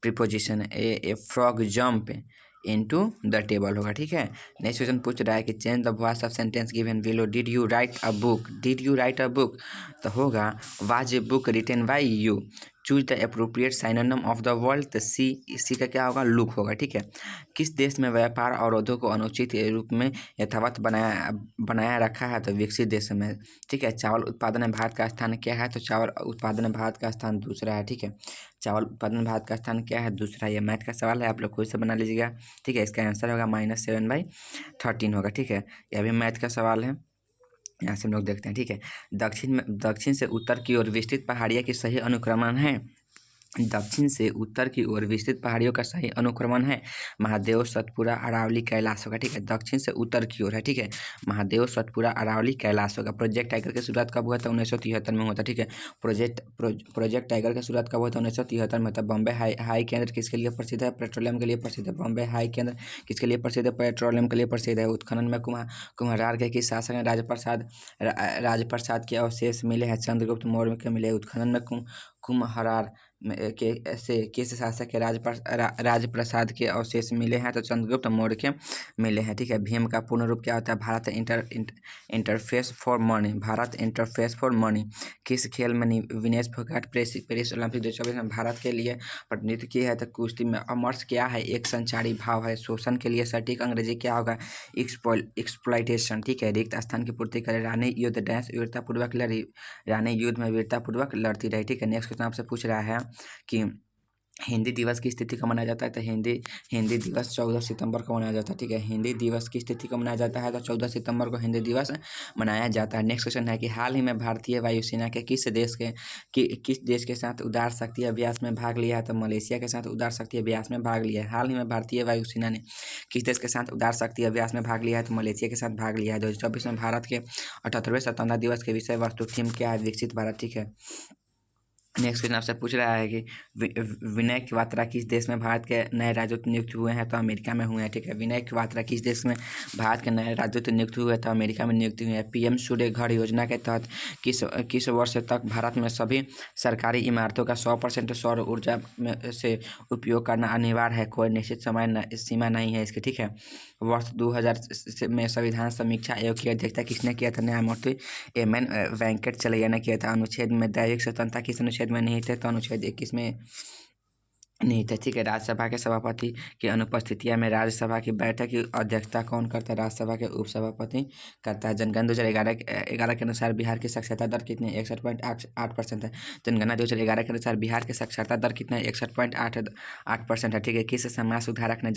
preposition. A frog jump into the table होगा, ठीक है। नेक्स्ट क्वेश्चन पूछ रहा है कि change the voice of sentence given below. Did you write a book, did you write a book, तो होगा was a book written by you. Choose the appropriate synonym of the world, तो C का क्या होगा? Look होगा, ठीक है। किस देश में व्यापार अवरोधों को अनुचित रूप में यथावत बनाया रखा है? तो विकसित देश में, ठीक है। चावल उत्पादन में भारत का स्थान क्या है? तो चावल उत्पादन में भारत का स्थान दूसरा है, ठीक है। चावल उत्पादन में भारत का स्थान क्या है? दूसरा। ये मैथ का सवाल है, आप लोग खुद से बना लीजिएगा, ठीक है। इसका आंसर होगा -7/13 होगा, ठीक है। यह भी मैथ का सवाल है, यहाँ से हम लोग देखते हैं, ठीक है। दक्षिण से उत्तर की ओर विस्तृत पहाड़ियाँ की सही अनुक्रमण है। दक्षिण से उत्तर की ओर विस्तृत पहाड़ियों का सही अनुक्रमण है महादेव, सतपुरा, अरावली, कैलाश होगा, ठीक है। दक्षिण से उत्तर की ओर है, ठीक है। महादेव, सतपुरा, अरावली, कैलाश होगा। प्रोजेक्ट टाइगर की शुरुआत कब हुआ था? 1973 में हुआ था, ठीक है। प्रोजेक्ट टाइगर की शुरुआत कब हुआ था? 1973 में था। बॉम्बे हाई केंद्र किसके लिए प्रसिद्ध है? पेट्रोलियम के लिए प्रसिद्ध है। बॉम्बे हाई केंद्र किसके लिए प्रसिद्ध है? पेट्रोलियम के लिए प्रसिद्ध है। उत्खनन में कुम्हार के किस शासक ने राजप्रसाद के अवशेष मिले हैं? चंद्रगुप्त मौर्य के मिले। उत्खनन में कुम्हार किस शासक के राजप्रसाद के अवशेष मिले हैं? तो चंद्रगुप्त मौर्य के मिले हैं, ठीक है। भीम का पूर्ण रूप क्या होता है? Bharat interface for money, Bharat interface for money. किस खेल में विनेश फोगाट पेरिस ओलंपिक 2024 में भारत के लिए प्रतिनिधित्व किया है? तो कुश्ती में। अमर्ष क्या है? एक संचारी भाव है। शोषण के लिए सटीक अंग्रेजी क्या होगा? एक्सप्लॉइटेशन, ठीक है। रिक्त स्थान की पूर्ति करे। रानी युद्ध डैश वीरतापूर्वक लड़ी, रानी युद्ध में वीरतापूर्वक लड़ती रही, ठीक है। नेक्स्ट क्वेश्चन आपसे पूछ रहा है कि हिंदी दिवस किस तिथि को मनाया जाता है? तो हिंदी दिवस 14 सितंबर को मनाया जाता है, ठीक है। हिंदी दिवस किस तिथि को मनाया जाता है? तो 14 सितंबर को हिंदी दिवस मनाया जाता है। नेक्स्ट क्वेश्चन है कि हाल ही में भारतीय वायुसेना के किस देश के साथ उदार शक्ति अभ्यास में भाग लिया है? तो मलेशिया के साथ उदार शक्ति अभ्यास में भाग लिया है। हाल ही में भारतीय वायुसेना ने किस देश के साथ उदार शक्ति अभ्यास में भाग लिया है? तो मलेशिया के साथ भाग लिया है। 2024 में भारत के 78वें स्वतंत्रता दिवस के विषय वस्तु थीम क्या है? विकसित भारत, ठीक है। नेक्स्ट क्वेश्चन आपसे पूछ रहा है कि विनय क्वात्रा किस देश में भारत के नए राजदूत नियुक्त हुए हैं? तो अमेरिका में हुए हैं, ठीक है। विनय क्वात्रा किस देश में भारत के नए राजदूत नियुक्त हुए हैं? तो अमेरिका में नियुक्त हुए हैं। पीएम सूर्य घर योजना के तहत किस वर्ष तक भारत में सभी सरकारी इमारतों का 100% सौर ऊर्जा से उपयोग करना अनिवार्य है? कोई निश्चित सीमा नहीं है इसकी, ठीक है। वर्ष 2000 में संविधान समीक्षा आयोग की अध्यक्षता किसने किया था? न्यायमूर्ति एम.एन. वेंकटचलैया ने किया था। अनुच्छेद में दैविक स्वतंत्रता किस अनुच्छेद में नहीं थे? तो अनुच्छेद 21 में नहीं थे, ठीक है। राज्यसभा के सभापति की अनुपस्थितिया में राज्यसभा की बैठक की अध्यक्षता कौन करता है? राज्यसभा के उपसभापति करता है। जनगणना 2011 के अनुसार बिहार की साक्षरता दर कितनी है? 61.8% है। जनगणना 2011 के अनुसार बिहार की साक्षरता दर कितना है? 61.8% है, ठीक है। किस समाज सुधारक ने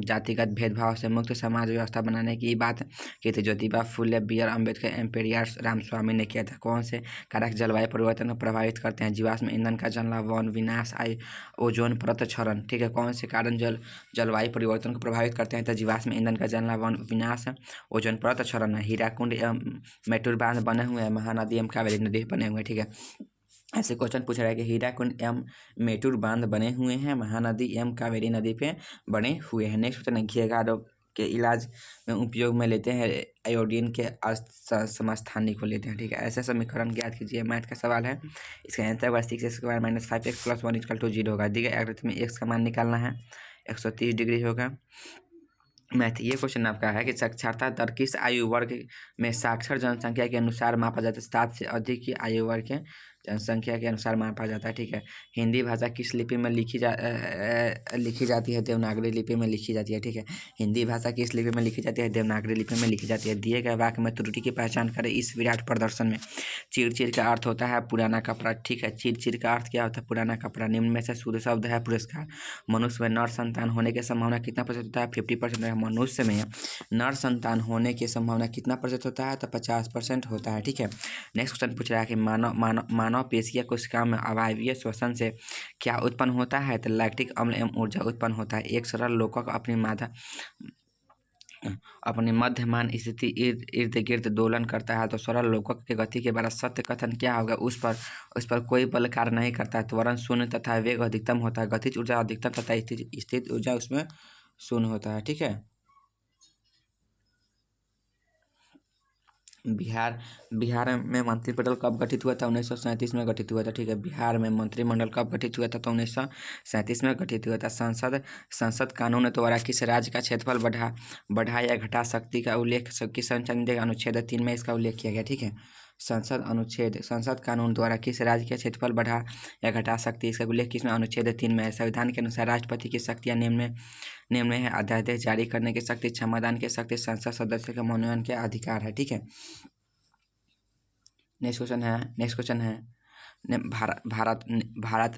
जातिगत भेदभाव से मुक्त समाज व्यवस्था बनाने की बात की थी? ज्योतिबा फुले, बी.आर. अम्बेडकर, एम्पेरियर रामस्वामी ने किया था। कौन से कारक जलवायु परिवर्तन को प्रभावित करते हैं? जीवाश्म ईंधन का जलना, वन विनाश, ओजोन परत क्षरण, ठीक है। कौन से कारण जलवायु परिवर्तन को प्रभावित करते हैं? तो जीवाश्म ईंधन का जलना, वन विनाश, ओजोन परत क्षरण है। हीराकुंड एवं मेटूर बांध बने हुए हैं, महानदी एवं कावेरी नदी बने हुए हैं, ठीक है। ऐसे क्वेश्चन पूछ रहा है कि हीराकुंड एवं मेटूर बांध बने हुए हैं, महानदी एवं कावेरी नदी पे बने हुए हैं। नेक्स्ट क्वेश्चन है के इलाज में उपयोग में लेते हैं, आयोडीन के समस्थानी को लेते हैं। ठीक है, ऐसे समीकरण ज्ञात कीजिए। मैथ का सवाल है, इसका आंसर होगा 6x² - 5x + 1 = 0 होगा। दी गई आकृति में x का मान निकालना है, 130 डिग्री होगा। मैथ ये क्वेश्चन आपका है कि साक्षरता दर किस आयु वर्ग में साक्षर जनसंख्या के अनुसार मापा जाता है? 7 से अधिक की आयु वर्ग के जनसंख्या के अनुसार मापा जाता है। ठीक है, हिंदी भाषा किस लिपि में लिखी जाती है? देवनागरी लिपि में लिखी जाती है। ठीक है, हिंदी भाषा किस लिपि में लिखी जाती है? देवनागरी लिपि में लिखी जाती है। दिए गए वाक्य में त्रुटि की पहचान करें। इस विराट प्रदर्शन में चिड़चिड़ का अर्थ होता है पुराना कपड़ा। ठीक है, चिड़चिड़ का अर्थ क्या होता है? पुराना कपड़ा। निम्न में से शुद्ध शब्द है पुरस्कार। मनुष्य में नर संतान होने की संभावना कितना % होता है? 50% है। मनुष्य में नर संतान होने की संभावना कितना % होता है? तो 50% होता है। ठीक है, नेक्स्ट क्वेश्चन पूछ रहा है कि मानव पेशिया कोशिका में अवायवीय श्वसन से क्या उत्पन्न होता है? तो लैक्टिक अम्ल एवं ऊर्जा उत्पन्न होता है। एक सरल लोकक अपनी मध्यमान स्थिति इर्द गिर्द दोलन करता है, तो सरल लोकक की गति के बारे सत्य कथन क्या होगा? उस पर कोई बल कार्य नहीं करता है। त्वरण शून्य तथा वेग अधिकतम होता है। गतिज ऊर्जा अधिकतम तथा स्थित ऊर्जा उसमें शून्य होता है। ठीक है, बिहार में मंत्रिमंडल कब गठित हुआ था? 1937 में गठित हुआ था। ठीक है, बिहार में मंत्रिमंडल कब गठित हुआ था? तो 1937 में गठित हुआ था। संसद कानून द्वारा किस राज्य का क्षेत्रफल बढ़ा या घटा सकती का उल्लेख किस अनुच्छेद अनुच्छेद 3 में इसका उल्लेख किया गया। ठीक है, संसद कानून द्वारा किस राज्य का क्षेत्रफल बढ़ा या घटा सकती है, इसका उल्लेख किसमें? अनुच्छेद 3 में है। संविधान के अनुसार राष्ट्रपति की शक्तियाँ निम्न में है। अध्यादेश जारी करने की शक्ति, क्षमादान की शक्ति, संसद सदस्य के मनोनयन के अधिकार है। ठीक है, नेक्स्ट क्वेश्चन है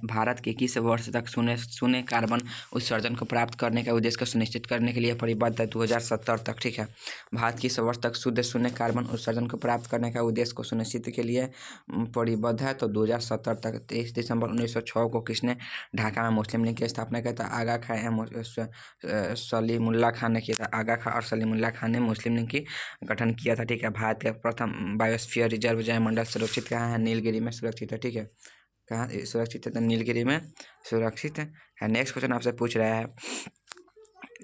भारत के किस वर्ष तक शून्य कार्बन उत्सर्जन को प्राप्त करने के उद्देश्य को सुनिश्चित करने के लिए परिबद्ध है? 2070 तक। ठीक है, भारत किस वर्ष तक शून्य कार्बन उत्सर्जन को प्राप्त करने का उद्देश्य को सुनिश्चित के लिए परिबद्ध है? तो 2070 तक। 23 दिसंबर 1906 को किसने ढाका में मुस्लिम लीग की स्थापना किया था? आगा खां सलीमुल्लाह खान ने किया था। आगा खां और सलीमुल्लाह खान ने मुस्लिम लीग की गठन किया था। ठीक है, भारत का प्रथम बायोस्फीयर रिजर्व जयमंडल सुरक्षित कहाँ है? नीलगिरी में सुरक्षित है। ठीक है, कहाँ सुरक्षित है? तो नीलगिरी में सुरक्षित है। नेक्स्ट क्वेश्चन आपसे पूछ रहा है,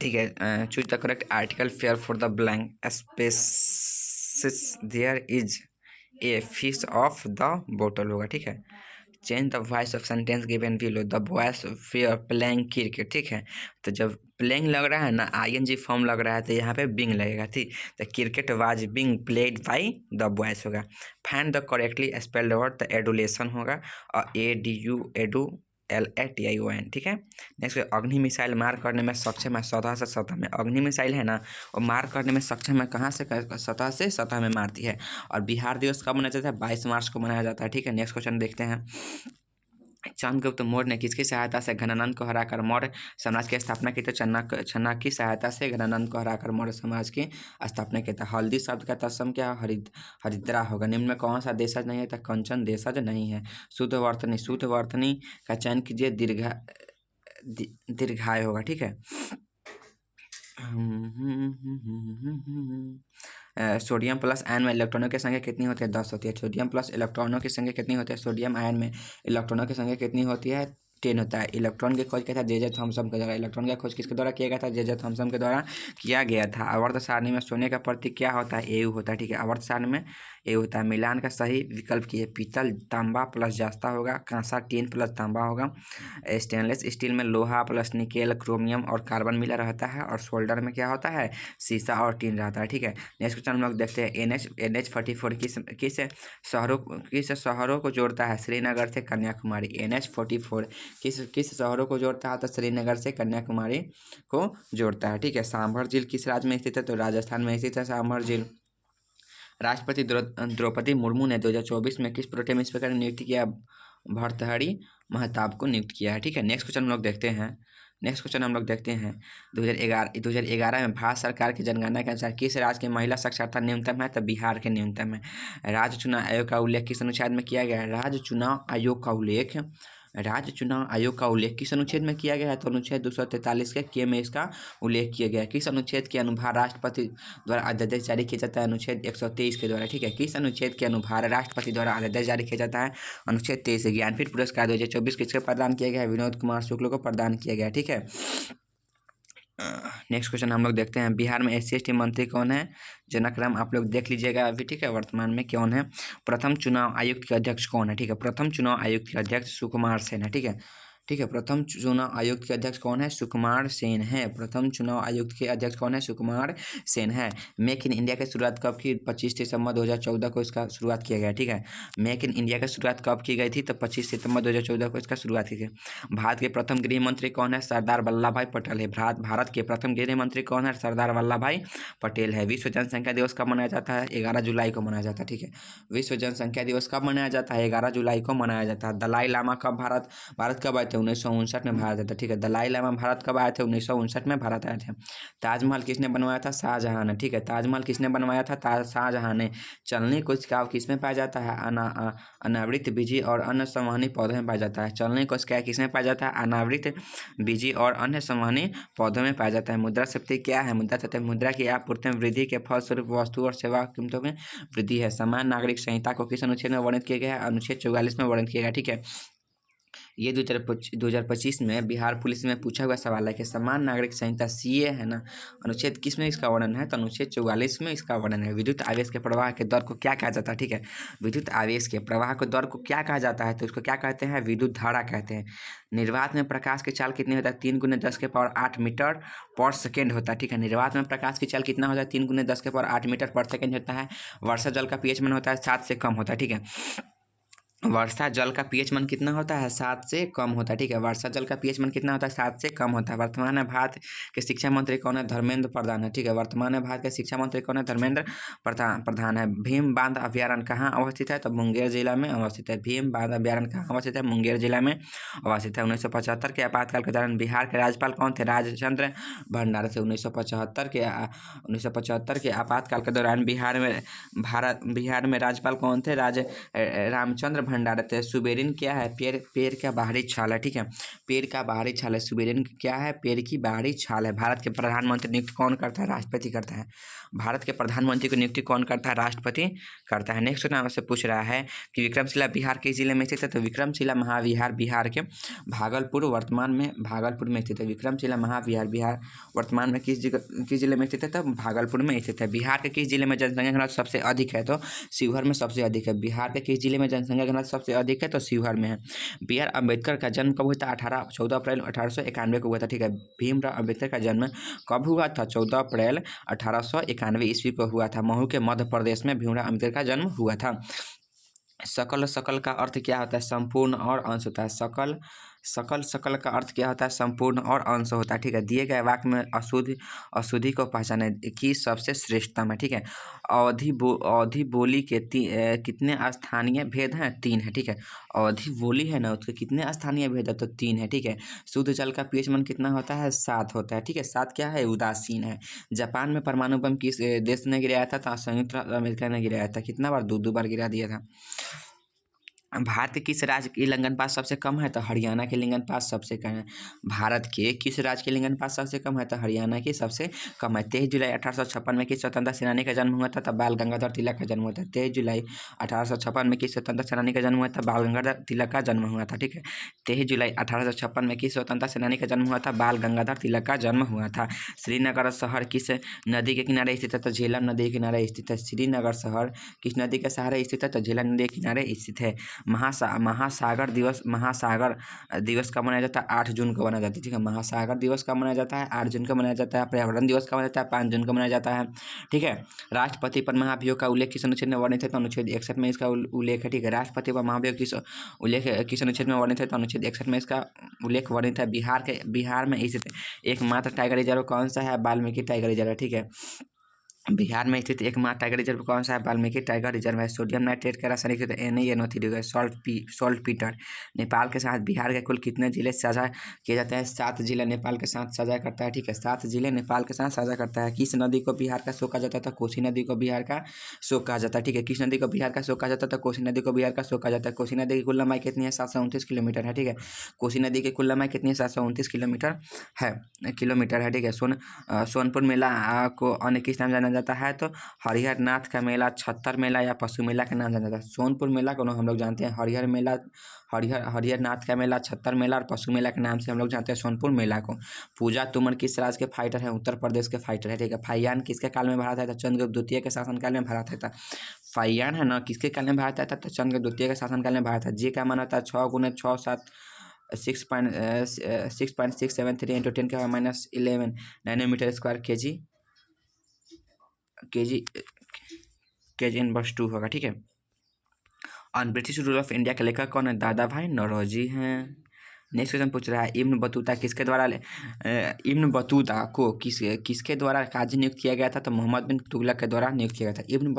ठीक है, choose the correct article fair for the blank spaces there is a fish of the बोतल होगा। ठीक है, change the voice of sentence given below. The boys fair playing cricket. ठीक है, तो जब प्लेइंग लग रहा है ना, ING फॉर्म लग रहा है, तो यहाँ पे बिंग लगेगा। ठीक, तो cricket was being played by the boys होगा। Find the correctly spelled word, तो एडुलेशन होगा, और ADU LATION। ठीक है, नेक्स्ट, अग्नि मिसाइल मार करने में सक्षम है सतह से सतह में। अग्नि मिसाइल है ना, और मार करने में सक्षम है कहाँ से? सतह से सतह में मारती है। और बिहार दिवस कब मनाया जाता है? 22 मार्च को मनाया जाता है। ठीक है, नेक्स्ट क्वेश्चन देखते हैं, चंद्रगुप्त मौर्य ने किसकी सहायता से घनानंद को हराकर मौर्य साम्राज्य की स्थापना की? तो चन्ना की सहायता से घनानंद को हराकर मौर्य समाज की स्थापना की था। हल्दी शब्द का तत्सम क्या? हरिद्रा होगा। निम्न में कौन सा देशज नहीं है? तो कंचन देशज नहीं है। शुद्ध वर्तनी का चयन कीजिए, दीर्घाय होगा। ठीक है, सोडियम प्लस आयन में इलेक्ट्रॉनों की संख्या कितनी होती है? 10 होती है। सोडियम प्लस इलेक्ट्रॉनों की संख्या कितनी होती है? सोडियम आयन में इलेक्ट्रॉनों की संख्या कितनी होती है? 10 होता है। इलेक्ट्रॉन की खोज किया था जे थॉमसन के द्वारा। इलेक्ट्रॉन की खोज किसके द्वारा किया गया था? जे थॉमसन के द्वारा किया गया था। आवर्त सारणी में सोने का प्रतीक क्या होता है? AU होता है। ठीक है, आवर्त सारणी में AU होता है। मिलान का सही विकल्प किए, पीतल तांबा प्लस जास्ता होगा, कांसा टीन प्लस तांबा होगा, स्टेनलेस स्टील में लोहा प्लस निकेल क्रोमियम और कार्बन मिला रहता है, और सोल्डर में क्या होता है? शीशा और टीन रहता है। ठीक है, नेक्स्ट क्वेश्चन हम लोग देखते हैं, NH44 किस शहरों को जोड़ता है? श्रीनगर से कन्याकुमारी। NH44 किस शहरों को जोड़ता है? तो श्रीनगर से कन्याकुमारी को जोड़ता है। ठीक है, सांभर झील किस राज्य में स्थित है? तो राजस्थान में स्थित है सांभर झील। राष्ट्रपति द्रौपदी मुर्मू ने 2024 में किस प्रोटेम स्पीकर ने नियुक्त किया? भर्तृहरि महताब को नियुक्त किया है। ठीक है, नेक्स्ट क्वेश्चन हम लोग देखते हैं 2011 में भारत सरकार की जनगणना के अनुसार किस राज्य की महिला साक्षरता न्यूनतम है? तो बिहार के न्यूनतम है। राज्य चुनाव आयोग का उल्लेख किस अनुच्छेद में किया गया है? राज्य चुनाव आयोग का उल्लेख किस अनुच्छेद में किया गया है? तो अनुच्छेद 243 के में इसका उल्लेख किया गया है। किस अनुच्छेद के अनुभार राष्ट्रपति द्वारा अध्यादेश जारी किया जाता है? अनुच्छेद 123 के द्वारा। ठीक है, किस अनुच्छेद के अनुभार राष्ट्रपति द्वारा अध्यादेश जारी किया जाता है? अनुच्छेद 23। ज्ञानपीठ पुरस्कार 2024 किसको प्रदान किया गया है? विनोद कुमार शुक्ल को प्रदान किया गया। ठीक है, नेक्स्ट क्वेश्चन हम लोग देखते हैं, बिहार में SC/ST मंत्री कौन है? जनक्रम आप लोग देख लीजिएगा अभी, ठीक है। वर्तमान में कौन है? प्रथम चुनाव आयुक्त के अध्यक्ष कौन है? ठीक है, प्रथम चुनाव आयुक्त के अध्यक्ष सुकुमार सेन है, ठीक है। ठीक है, प्रथम चुनाव आयुक्त के अध्यक्ष कौन है? सुकुमार सेन है। प्रथम चुनाव आयुक्त के अध्यक्ष कौन है? सुकुमार सेन है। मेक इन इंडिया की शुरुआत कब की? 25 सितंबर 2014 को इसका शुरुआत किया गया, ठीक है। मेक इन इंडिया की शुरुआत कब की गई थी? तो 25 सितंबर 2014 को इसका शुरुआत की गई। भारत के प्रथम गृह मंत्री कौन है? सरदार वल्लभ भाई पटेल है। भारत के प्रथम गृह मंत्री कौन है? सरदार वल्लभ भाई पटेल है। विश्व जनसंख्या दिवस कब मनाया जाता है? 11 जुलाई को मनाया जाता है, ठीक है। विश्व जनसंख्या दिवस कब मनाया जाता है? 11 जुलाई को मनाया जाता है। दलाई लामा कब भारत कब आए थे? 1959 में भारत आए थे, ठीक है। दलाई लामा भारत कब आए थे? 1959 में भारत आए थे। ताजमहल किसने बनवाया था? शाहजहां ने, ठीक है। ताजमहल किसने बनवाया था? शाहजहां ने। चलनी कोशिका किसमें पाया जाता है? अनावृत बीजी और अन्य संवहनी पौधों में पाया जाता है। चलनी कोशिका किसमें पाया जाता है? अनावृत बीजी और अन्य संवहनी पौधों में पाया जाता है। मुद्रास्फीति क्या है? मुद्रास्फीति मुद्रा की आपूर्ति में वृद्धि के फलस्वरूप वस्तु और सेवा कीमतों में वृद्धि है। समान नागरिक संहिता को किस अनुच्छेद में वर्णित किया गया है? अनुच्छेद 44 में वर्णित किया गया, ठीक है। ये 2025 में बिहार पुलिस में पूछा हुआ सवाल है कि समान नागरिक संहिता CA है ना, अनुच्छेद किस में इसका वर्णन है? तो अनुच्छेद 44 में इसका वर्णन है। विद्युत आवेश के प्रवाह के दर को क्या कहा जाता है? ठीक है, विद्युत आवेश के प्रवाह के दर को क्या कहा जाता है? तो इसको क्या कहते हैं? विद्युत धारा कहते हैं। निर्वात में प्रकाश की चाल कितनी होता है? 3 × 10⁸ मीटर पर सेकेंड होता है, ठीक है। निर्वात में प्रकाश की चाल कितना होता है? 3 × 10⁸ मीटर पर सेकेंड होता है। वर्षा जल का pH मान होता है 7 से कम होता है, ठीक है। वर्षा जल का pH मान कितना होता है? 7 से कम होता है, ठीक है। वर्षा जल का pH मान कितना होता है? 7 से कम होता है। वर्तमान में भारत के शिक्षा मंत्री कौन है? धर्मेंद्र प्रधान है, ठीक है। वर्तमान में भारत के शिक्षा मंत्री कौन है? धर्मेंद्र प्रधान है। भीम बांध अभ्यारण्य कहाँ अवस्थित है? तो मुंगेर जिला में अवस्थित है। भीम बांध अभ्यारण्य कहाँ अवस्थित है? मुंगेर जिला में अवस्थित है। 1975 के आपातकाल के दौरान बिहार के राज्यपाल कौन थे? राजचंद्र भंडारी थे। 1975 के आपातकाल के दौरान बिहार में राज्यपाल कौन थे? रामचंद्र भंडार थे। सुबेरिन क्या है? पेड़ का बाहरी छाल है, ठीक है। पेड़ का बाहरी छाल है। सुबेरिन क्या है? पेड़ की बाहरी छाल है। भारत के प्रधानमंत्री नियुक्ति कौन करता है? राष्ट्रपति करता है। भारत के प्रधानमंत्री की नियुक्ति कौन करता है? राष्ट्रपति करता है। नेक्स्ट क्वेश्चन आपसे पूछ रहा है कि विक्रमशिला बिहार किस जिले में स्थित है? तो विक्रमशिला महाविहार बिहार के वर्तमान में भागलपुर में स्थित है। विक्रमशिला महाविहार बिहार वर्तमान में किस जिले में स्थित है? तो भागलपुर में स्थित है। बिहार के किस जिले में जनसंख्या घनत्व सबसे अधिक है? तो शिवहर में सबसे अधिक है। बिहार के किस जिले में जनसंख्या घनत्व सबसे अधिक है? तो शिवहर में है। BR अम्बेडकर का जन्म कब हुआ था? 14 अप्रैल 1891 को हुआ था, ठीक है। भीमराव अम्बेडकर का जन्म कब हुआ था? 14 अप्रैल 1891 ईस्वी को हुआ था। महू के मध्य प्रदेश में भीमराव अम्बेडकर का जन्म हुआ था। सकल का अर्थ क्या होता है? संपूर्ण और अंश होता है। सकल का अर्थ क्या होता है? संपूर्ण और अंश होता है, ठीक है। दिए गए वाक्य में अशुद्धि को पहचाने की सबसे श्रेष्ठतम है, ठीक है। अवधि बोली के कितने स्थानीय भेद हैं? 3 है, ठीक है। अवधि बोली है ना, उसके कितने स्थानीय भेद है? तो 3 है, ठीक है। शुद्ध जल का pH मान कितना होता है? 7 होता है, ठीक है। 7 क्या है? उदासीन है। जापान में परमाणु बम किस देश ने गिराया था? तो संयुक्त राज्य अमेरिका ने गिराया था। कितना बार? 2 बार गिरा दिया था। भारत के किस राज्य की लिंगानुपात सबसे कम है? तो हरियाणा के लिंगानुपात सबसे कम है। भारत के किस राज्य के लिंगानुपात सबसे कम है? तो हरियाणा की सबसे कम है। 23 जुलाई 1856 में किस स्वतंत्रता सेनानी का जन्म हुआ था? तब बाल गंगाधर तिलक का जन्म हुआ था। 23 जुलाई 1856 में किस स्वतंत्रता सेनानी का जन्म हुआ था? बाल गंगाधर तिलक का जन्म हुआ था, ठीक है। 23 जुलाई 1856 में किस स्वतंत्रता सेनानी का जन्म हुआ था? बाल गंगाधर तिलक का जन्म हुआ था। श्रीनगर शहर किस नदी के किनारे स्थित है? तो झेलम नदी के किनारे स्थित है। श्रीनगर शहर किस नदी के सहारे स्थित है? तो झेलम नदी के किनारे स्थित है। महासागर दिवस कब मनाया जाता है? 8 जून को मनाया जाता है, ठीक है। महासागर दिवस कब मनाया जाता है? 8 जून को मनाया जाता है। पर्यावरण दिवस कब मनाया जाता है? 5 जून को मनाया जाता है, ठीक है। राष्ट्रपति पर महाभियोग का उल्लेख किस अनुच्छेद में वर्णित है? तो अनुच्छेद 61 में इसका उल्लेख है, ठीक है। राष्ट्रपति पर महाभियोग किस अनुच्छेद में वर्णित है? तो अनुच्छेद 61 में इसका उल्लेख वर्णित है। बिहार में स्थित एकमात्र टाइगर रिजर्व कौन सा है? वाल्मीकि टाइगर रिजर्व है, ठीक है। बिहार में स्थित एकमात्र टाइगर रिजर्व कौन सा है? वाल्मीकि टाइगर रिजर्व है। सोडियम नाइट्रेट का रासायनिक NaNO3 सॉल्टपीटर। नेपाल के साथ बिहार के कुल कितने जिले साझा किए जाते हैं? 7 जिले नेपाल के साथ साझा करता है, ठीक है। 7 जिले नेपाल के साथ साझा करता है। किस नदी को बिहार का शोक कहा जाता था? कोसी नदी को बिहार का शोक कहा जाता है, ठीक है। किस नदी को बिहार का शोक कहा जाता था? कोसी नदी को बिहार का शोक कहा जाता है। कोसी नदी की कुल लंबाई कितनी है? 729 किलोमीटर है, ठीक है। कोसी नदी की कुल लंबाई कितनी है? 729 किलोमीटर है, ठीक है। सोनपुर मेला को अन्य किस नाम जाना जाता है तो हरिहर नाथ का मेला, छत्तर मेला या पशु मेला के नाम जाना जाता है। सोनपुर मेला को हम लोग जानते हैं हरिहर मेला, हरिहर नाथ का मेला, छत्तर मेला और पशु मेला के नाम से हम लोग जानते हैं सोनपुर मेला को। पूजा तोमर किस राज्य के फाइटर हैं? उत्तर प्रदेश के फाइटर है, ठीक है। फाइयान किसके काल में भारत आया था? चंद्रगुप्त द्वितीय के शासनकाल में भारत आया था। फाइयान है ना, किसके काल में भारत आया था? तो चंद्रगुप्त द्वितीय के शासनकाल में भारत है। जी का मान होता है 6 × 6 = 7 6.673 × 10⁻11 नैनोमीटर स्क्वायर kg/2 होगा, ठीक है। On British rule of India के लेखक कौन है? दादा भाई नौरोजी हैं। नेक्स्ट क्वेश्चन पूछ रहा है इब्न बतूता किसके द्वारा इब्न बतूता को किसके द्वारा काजी नियुक्त किया गया था? तो मोहम्मद बिन तुगलक के द्वारा नियुक्त किया गया था। इब्न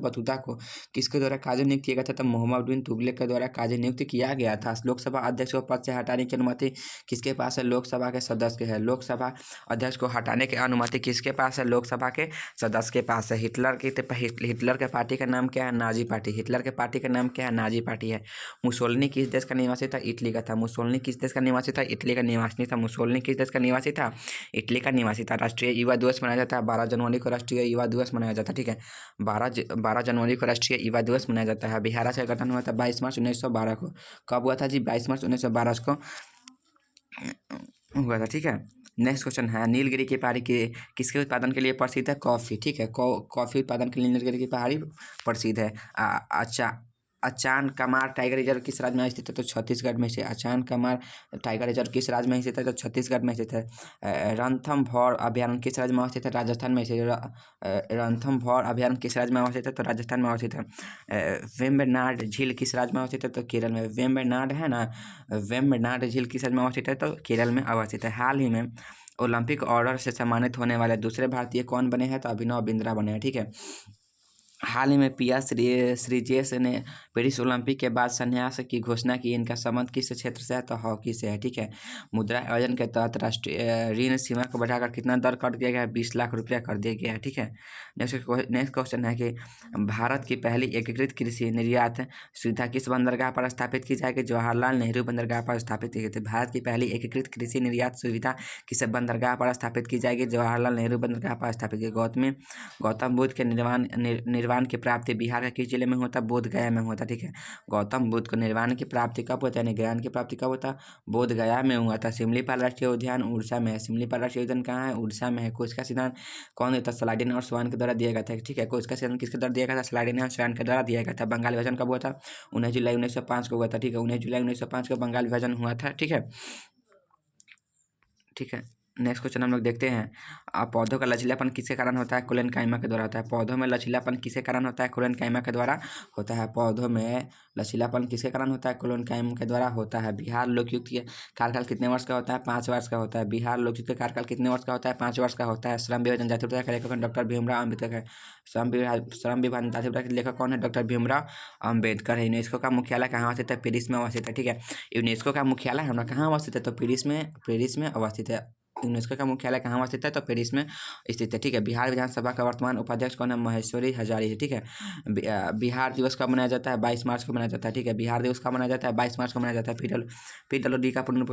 बतूता को किसके द्वारा काजी नियुक्त किया गया था? तो मोहम्मद बिन तुगलक के द्वारा काजी नियुक्त किया गया था। लोकसभा अध्यक्ष को पद से हटाने की अनुमति किसके पास है? लोकसभा के सदस्य के है। लोकसभा अध्यक्ष को हटाने की अनुमति किसके पास है? लोकसभा के सदस्य के पास है। हिटलर के पार्टी का नाम क्या है? Nazi party. हिटलर के पार्टी का नाम क्या है? नाजी पार्टी है। मुसोलिनी किस देश का निवासी था? इटली का था। मुसोलिनी किस देश का निवासी था? इटली का निवासी था। मुसोलिनी किस देश का निवासी था? इटली का निवासी था। राष्ट्रीय युवा दिवस मनाया जाता है 12 जनवरी को राष्ट्रीय युवा दिवस मनाया जाता है, ठीक है। 12 जनवरी को राष्ट्रीय युवा दिवस मनाया जाता है। बिहार राज्य का गठन हुआ था 22 मार्च 1912 को। कब हुआ था जी? 22 मार्च 1912 को हुआ था, ठीक है। नेक्स्ट क्वेश्चन है नीलगिरी की पहाड़ी के किसके उत्पादन के लिए प्रसिद्ध है? कॉफ़ी, ठीक है। कॉफ़ी उत्पादन के लिए नीलगिरी की पहाड़ी प्रसिद्ध है। अचान कमार टाइगर रिजर्व किस राज्य में स्थित है? तो छत्तीसगढ़ में से। अचान कमार टाइगर रिजर्व किस राज्य में स्थित है? तो छत्तीसगढ़ में स्थित है। रणथंभौर अभयारण्य किस राज्य में अवस्थित है? राजस्थान में स्थित है। रणथंभौर अभयारण्य किस राज्य में अवस्थित है? तो राजस्थान में अवस्थित है। वेम्बनाड झील किस राज्य में अवस्थित है? तो केरल में। वेम्बनाड है ना, वेम्बनाड झील किस राज्य में अवस्थित है? तो केरल में अवस्थित है। हाल ही में ओलंपिक ऑर्डर से सम्मानित होने वाले दूसरे भारतीय कौन बने हैं? तो अभिनव बिंद्रा बने हैं, ठीक है। हाल ही में पिया श्रीजेश ने पेरिस ओलंपिक के बाद संन्यास की घोषणा की। इनका संबंध किस क्षेत्र से है? तो हॉकी से है, ठीक है। मुद्रा आयोजन के तहत राष्ट्रीय ऋण सीमा को बढ़ाकर कितना दर कर दिया गया है? 20 लाख रुपया कर दिया गया है, ठीक है। नेक्स्ट क्वेश्चन है कि भारत की पहली एकीकृत कृषि निर्यात सुविधा किस बंदरगाह पर स्थापित की जाएगी? जवाहरलाल नेहरू बंदरगाह पर स्थापित की गई थी। भारत की पहली एकीकृत कृषि निर्यात सुविधा किस बंदरगाह पर स्थापित की जाएगी? जवाहरलाल नेहरू बंदरगाह पर स्थापित की। गौतम बुद्ध के निर्वाण की प्राप्ति बिहार के किस जिले में होता? बोध गया में होता, ठीक है। गौतम बुद्ध को निर्वाण की प्राप्ति कब होता है? यानी ज्ञान की प्राप्ति कब होता? बोध गया में हुआ था। सिमलीपाल राष्ट्रीय उद्यान उड़ीसा में है। सिमलीपाल राष्ट्रीय उद्यान कहाँ है? उड़ीसा में है। कोच का सिद्धांत कौन देता? स्लाइडेन और स्वान के द्वारा दिया गया था, ठीक है। कोच का सिद्धांत किसके द्वारा दिया गया था? स्लाइडेन और स्वान के द्वारा दिया गया था। बंगाल विभाजन कब हुआ था? 19 जुलाई 1905 को हुआ था, ठीक है। 19 जुलाई 1905 को बंगाल विभाजन हुआ था, ठीक है, ठीक है। नेक्स्ट क्वेश्चन हम लोग देखते हैं पौधों का लचीलापन किसके कारण होता है? कुलेनकाइमा के द्वारा होता है। पौधों में लचीलापन किसके कारण होता है? कुलेनकाइमा के द्वारा होता है। पौधों में लचीलापन किसके कारण होता है? कुलेनकाइमा के द्वारा होता है। बिहार लोकयुक्त का कार्यकाल कितने वर्ष का होता है? 5 वर्ष का होता है। बिहार लोकयुक्त का कार्यकाल कितने वर्ष का होता है? 5 वर्ष का होता है। श्रम विभाजन जातिप्रथा के लेखक डॉक्टर भीमराव अम्बेडकर है। श्रम विभाजन जातिप्रथा के लेखक कौन है? डॉक्टर भीमराव अम्बेडकर है। यूनेस्को का मुख्यालय कहाँ अवस्थित है? पेरिस में अवस्थित है, ठीक है। यूनेस्को का मुख्यालय हमारा कहाँ अवस्थित है? तो पेरिस में अवस्थित है। यूनेस्को का मुख्यालय कहाँ अवस्थित है? तो पेरिस में स्थित है, ठीक है। बिहार विधानसभा का वर्तमान उपाध्यक्ष कौन है? महेश्वरी हजारी है, ठीक है। बिहार दिवस कब मनाया जाता है? 22 मार्च को मनाया जाता है, ठीक है। बिहार दिवस कब मनाया जाता है? 22 मार्च को मनाया जाता है। PWD का पूर्ण रूप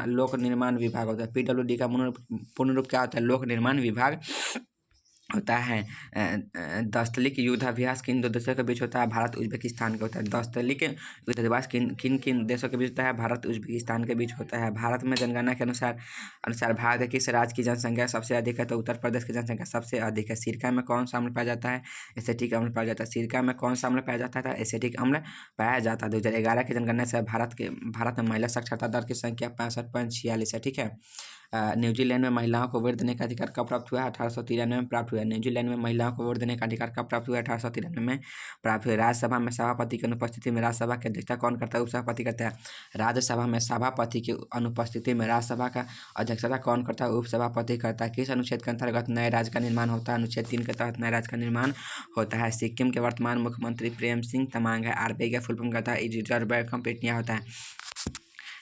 लोक निर्माण विभाग होता है। PWD का पूर्ण रूप क्या होता है? लोक निर्माण विभाग होता है। दस्तलिक युद्धाभ्यास किन दो देशों के बीच होता है? भारत उज्बेकिस्तान का होता है। दस्तलिक युद्धाभ्यास किन देशों के बीच होता है? भारत उज्बेकिस्तान के बीच होता है। भारत में जनगणना के अनुसार भारत के किस राज्य की जनसंख्या सबसे अधिक है? तो उत्तर प्रदेश की जनसंख्या सबसे अधिक है। सिरका में कौन सा अम्ल पाया जाता है? एसिटिक अम्ल पाया जाता है। सिरका में कौन सा अम्ल पाया जाता था? एसिटिक अम्ल पाया जाता है। 2011 की जनगणना से भारत में महिला साक्षरता दर की संख्या 65.46 है, ठीक है। न्यूजीलैंड में महिलाओं को वोट देने का अधिकार कब प्राप्त हुआ? 1893 में प्राप्त हुआ। न्यूजीलैंड में महिलाओं को वोट देने का अधिकार कब प्राप्त हुआ? 1893 में प्राप्त हुआ। राज्यसभा में सभापति की अनुपस्थिति में राज्यसभा की अध्यक्षता कौन करता है? उपसभापति करता है। राज्यसभा में सभापति की अनुपस्थिति में राज्यसभा का अध्यक्षता कौन करता है? उपसभापति करता है। किस अनुच्छेद के अंतर्गत नए राज्य का निर्माण होता है? अनुच्छेद 3 के तहत नए राज्य का निर्माण होता है। सिक्किम के वर्तमान मुख्यमंत्री प्रेम सिंह तमांग है। RBI का फुल फॉर्म करता है रिजर्व बैंक ऑफ इंडिया होता है।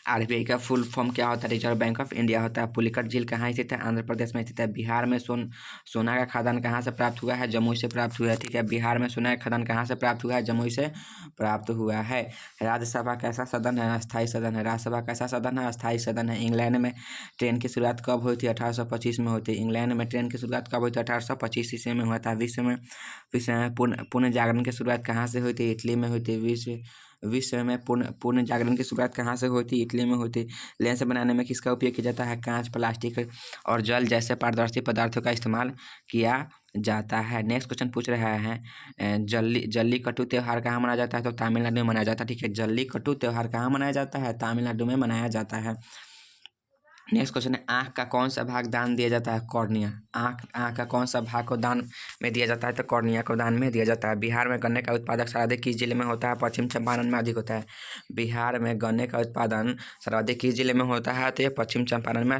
आरबीआई का फुल फॉर्म क्या होता है? रिजर्व बैंक ऑफ इंडिया होता है। पुलिकट झील कहाँ स्थित है? आंध्र प्रदेश में स्थित है। बिहार में सोना का खदान कहाँ से प्राप्त हुआ है? जमुई से प्राप्त हुआ है। ठीक है, बिहार में सोना का खदान कहाँ से प्राप्त हुआ है? जमुई से प्राप्त हुआ है। राज्यसभा कैसा सदन है? अस्थायी सदन है। राज्यसभा कैसा सदन है? अस्थायी सदन है। इंग्लैंड में ट्रेन की शुरुआत कब हुई थी? 1825 में हुई थी। इंग्लैंड में ट्रेन की शुरुआत कब हुई थी? 1825 ईस्वी में हुआ था। विश्व में पुण्य जागरण की शुरुआत कहाँ से हुई थी? इटली में हुई थी। विश्व में पुण्य जागरण की शुरुआत कहाँ से हुई थी? इटली में हुई थी। लेंस बनाने में किसका उपयोग किया जाता है? कांच, प्लास्टिक और जल जैसे पारदर्शी पदार्थों का इस्तेमाल किया जाता है। नेक्स्ट क्वेश्चन पूछ रहा है जल्लीकट्टू त्योहार कहाँ मनाया जाता है? तो तमिलनाडु में मनाया जाता है। ठीक है, जल्लीकट्टू त्योहार कहाँ मनाया जाता है? तमिलनाडु में मनाया जाता है। नेक्स्ट क्वेश्चन है आँख का कौन सा भाग दान दिया जाता है? कॉर्निया। आँख का कौन सा भाग को दान में दिया जाता है? तो कॉर्निया को दान में दिया जाता है। बिहार में गन्ने का उत्पादक सर्वाधिक किस जिले में होता है? पश्चिम चंपारण में अधिक होता है। बिहार में गन्ने का उत्पादन सर्वाधिक किस जिले में होता है? तो ये पश्चिम चंपारण में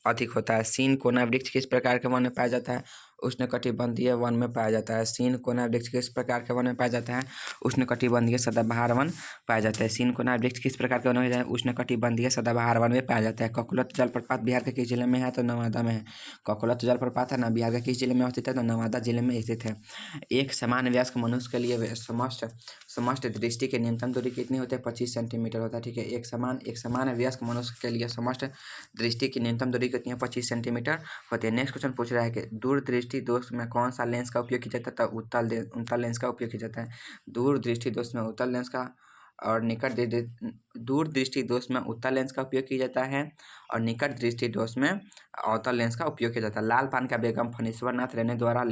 अधिक होता है। सीन कोना वृक्ष किस प्रकार के वन में पाया जाता है? उष्णकटिबंधीय वन में पाया जाता है। सीन कोना वृक्ष किस प्रकार के वन में पाया जाता है? उष्णकटिबंधीय सदाबहार वन पाया जाता है। सीन कोना वृक्ष किस प्रकार के वन में पाया जाता है? उष्णकटिबंधीय सदाबहार वन में पाया जाता है। ककुलत जलप्रपात बिहार के किस जिले में है? तो नवादा में है। ककुलत जलप्रपात है ना, बिहार के किस जिले में स्थित है? तो नवादा जिले में स्थित है। एक समान वयस्क मनुष्य के लिए समस्त दृष्टि की न्यूनतम दूरी कितनी होती है? 25 सेंटीमीटर होता है। ठीक है, एक समान वयस्क मनुष्य के लिए समस्त दृष्टि की न्यूनतम दूरी कितनी है? 25 सेंटीमीटर होती है। नेक्स्ट क्वेश्चन पूछ रहा है कि दूरदृष्टि दोष में कौन सा लेंस का उपयोग किया जाता है? तो उत्तल लेंस का उपयोग किया जाता है। दूरदृष्टि दोष में उत्तल लेंस का और दूर दृष्टि दोष में उत्तल लेंस का उपयोग किया जाता है और निकट दृष्टि दोष में अवतल लेंस का उपयोग किया जाता है। लाल पान का बेगम फणीश्वर नाथ रेड्डी द्वारा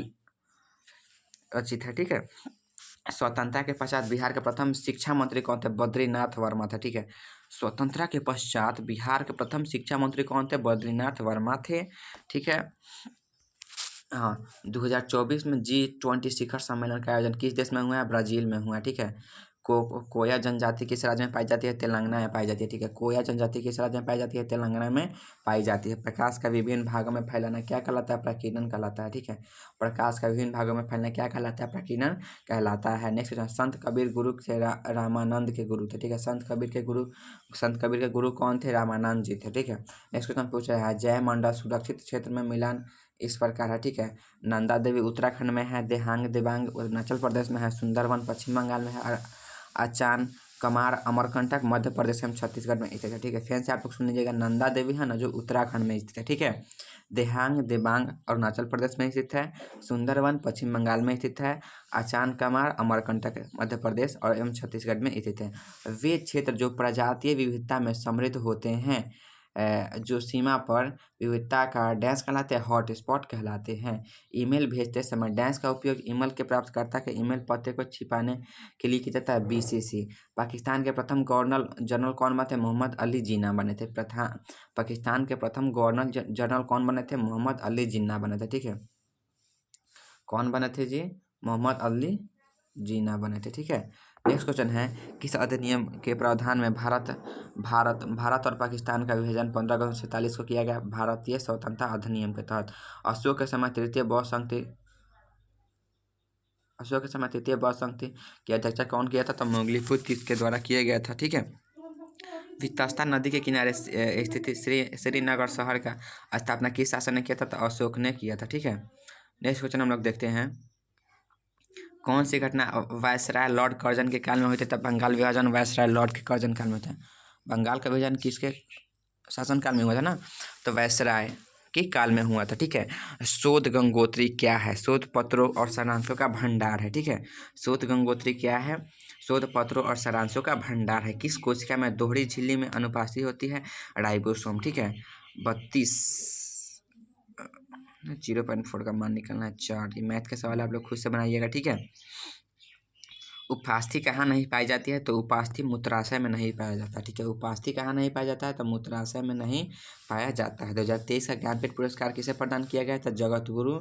रचित है। ठीक है, स्वतंत्रता के पश्चात बिहार के प्रथम शिक्षा मंत्री कौन थे? बद्रीनाथ वर्मा थे। ठीक है, स्वतंत्रता के पश्चात बिहार के प्रथम शिक्षा मंत्री कौन थे? बद्रीनाथ वर्मा थे। ठीक है, हाँ, 2024 में G20 शिखर सम्मेलन का आयोजन किस देश में हुआ है? ब्राजील में हुआ है। ठीक है, कोया जनजाति किस राज्य में पाई जाती है? तेलंगाना में पाई जाती है। ठीक है, कोया जनजाति किस राज्य में पाई जाती है? तेलंगाना में पाई जाती है। प्रकाश का विभिन्न भागों में फैलाना क्या कहलाता है? प्रकीर्णन कहलाता है। ठीक है, प्रकाश का विभिन्न भागों में फैलना क्या कहलाता है? प्रकीर्णन कहलाता है। नेक्स्ट क्वेश्चन, संत कबीर गुरु से रामानंद के गुरु थे। ठीक है, संत कबीर के गुरु कौन थे? रामानंद जी थे। ठीक है, नेक्स्ट क्वेश्चन पूछ रहा है जय मंडल सुरक्षित क्षेत्र में मिलान इस प्रकार है। ठीक है, नंदा देवी उत्तराखंड में है। देहांग देवांग अरुणाचल प्रदेश में है। सुंदरवन पश्चिम बंगाल में है। अचान कमार अमरकंटक मध्य प्रदेश में छत्तीसगढ़ में स्थित है। ठीक है, फिर से आप लोग सुन लीजिएगा, नंदा देवी है ना जो उत्तराखंड में स्थित है। ठीक है, देहांग देवांग अरुणाचल प्रदेश में स्थित है। सुंदरवन पश्चिम बंगाल में स्थित है। अचान कमार अमरकंटक मध्य प्रदेश और एवं छत्तीसगढ़ में स्थित है। वे क्षेत्र जो प्रजातीय विविधता में समृद्ध होते हैं, जो सीमा पर विविधता का डैश कहलाते हैं, हॉट स्पॉट कहलाते हैं। ईमेल भेजते समय डैश का उपयोग ईमेल के प्राप्तकर्ता के ईमेल पते को छिपाने के लिए किया जाता है। BCC। पाकिस्तान के प्रथम गवर्नर जनरल कौन बने थे? मोहम्मद अली जिन्ना बने थे। पाकिस्तान के प्रथम गवर्नर जनरल कौन बने थे? मोहम्मद अली जिन्ना बने थे। ठीक है, कौन बने थे जी? मोहम्मद अली जिन्ना बने थे। ठीक है, नेक्स्ट क्वेश्चन है किस अधिनियम के प्रावधान में भारत और पाकिस्तान का विभाजन 15 अगस्त 1947 को किया गया? भारतीय स्वतंत्रता अधिनियम के तहत। अशोक के समय तृतीय बौद्ध संघ की अध्यक्षता कौन किया था? तो मोगलीपुत के द्वारा किया गया था। ठीक है, वितस्ता नदी के किनारे स्थित श्रीनगर शहर का स्थापना किस शासक ने किया था? तो अशोक ने किया था। ठीक है, नेक्स्ट क्वेश्चन हम लोग देखते हैं कौन सी घटना वायसराय लॉर्ड कर्जन के काल में हुई थी? तब बंगाल विभाजन वायसराय लॉर्ड के कर्जन काल में था। बंगाल का विभाजन किसके शासन काल में हुआ था ना? तो वायसराय के काल में हुआ था। ठीक है, शोध गंगोत्री क्या है? शोध पत्रों और सारांशों का भंडार है। ठीक है, शोध गंगोत्री क्या है? शोध पत्रों और सारांशों का भंडार है। किस कोशिका में दोहरी झिल्ली में अनुपस्थित होती है? राइबोसोम। ठीक है, 32 0.4 का मान निकलना है 4। ये मैथ का सवाल आप लोग खुद से बनाइएगा। ठीक है, उपास्थि कहाँ नहीं पाई जाती है? तो उपास्थि मूत्राशय में नहीं पाया जाता। ठीक है, उपास्थि कहाँ नहीं पाया जाता है? तो मूत्राशय में नहीं पाया जाता है। 2023 का ज्ञानपीठ पुरस्कार किसे प्रदान किया गया? तो जगत गुरु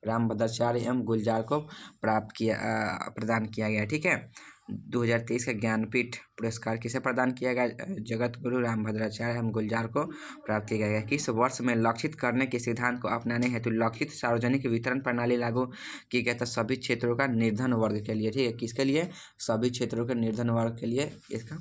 रामभद्राचार्य एवं गुलजार को प्रदान किया गया। ठीक है, 2023 का ज्ञानपीठ पुरस्कार किसे प्रदान किया गया? जगत गुरु रामभद्राचार्य एवं गुलजार को प्राप्त किया गया। किस वर्ष में लक्षित करने के सिद्धांत को अपनाने हेतु लक्षित सार्वजनिक वितरण प्रणाली लागू की गई? तो सभी क्षेत्रों का निर्धन वर्ग के लिए। ठीक है, किसके लिए? सभी क्षेत्रों के निर्धन वर्ग के लिए इसका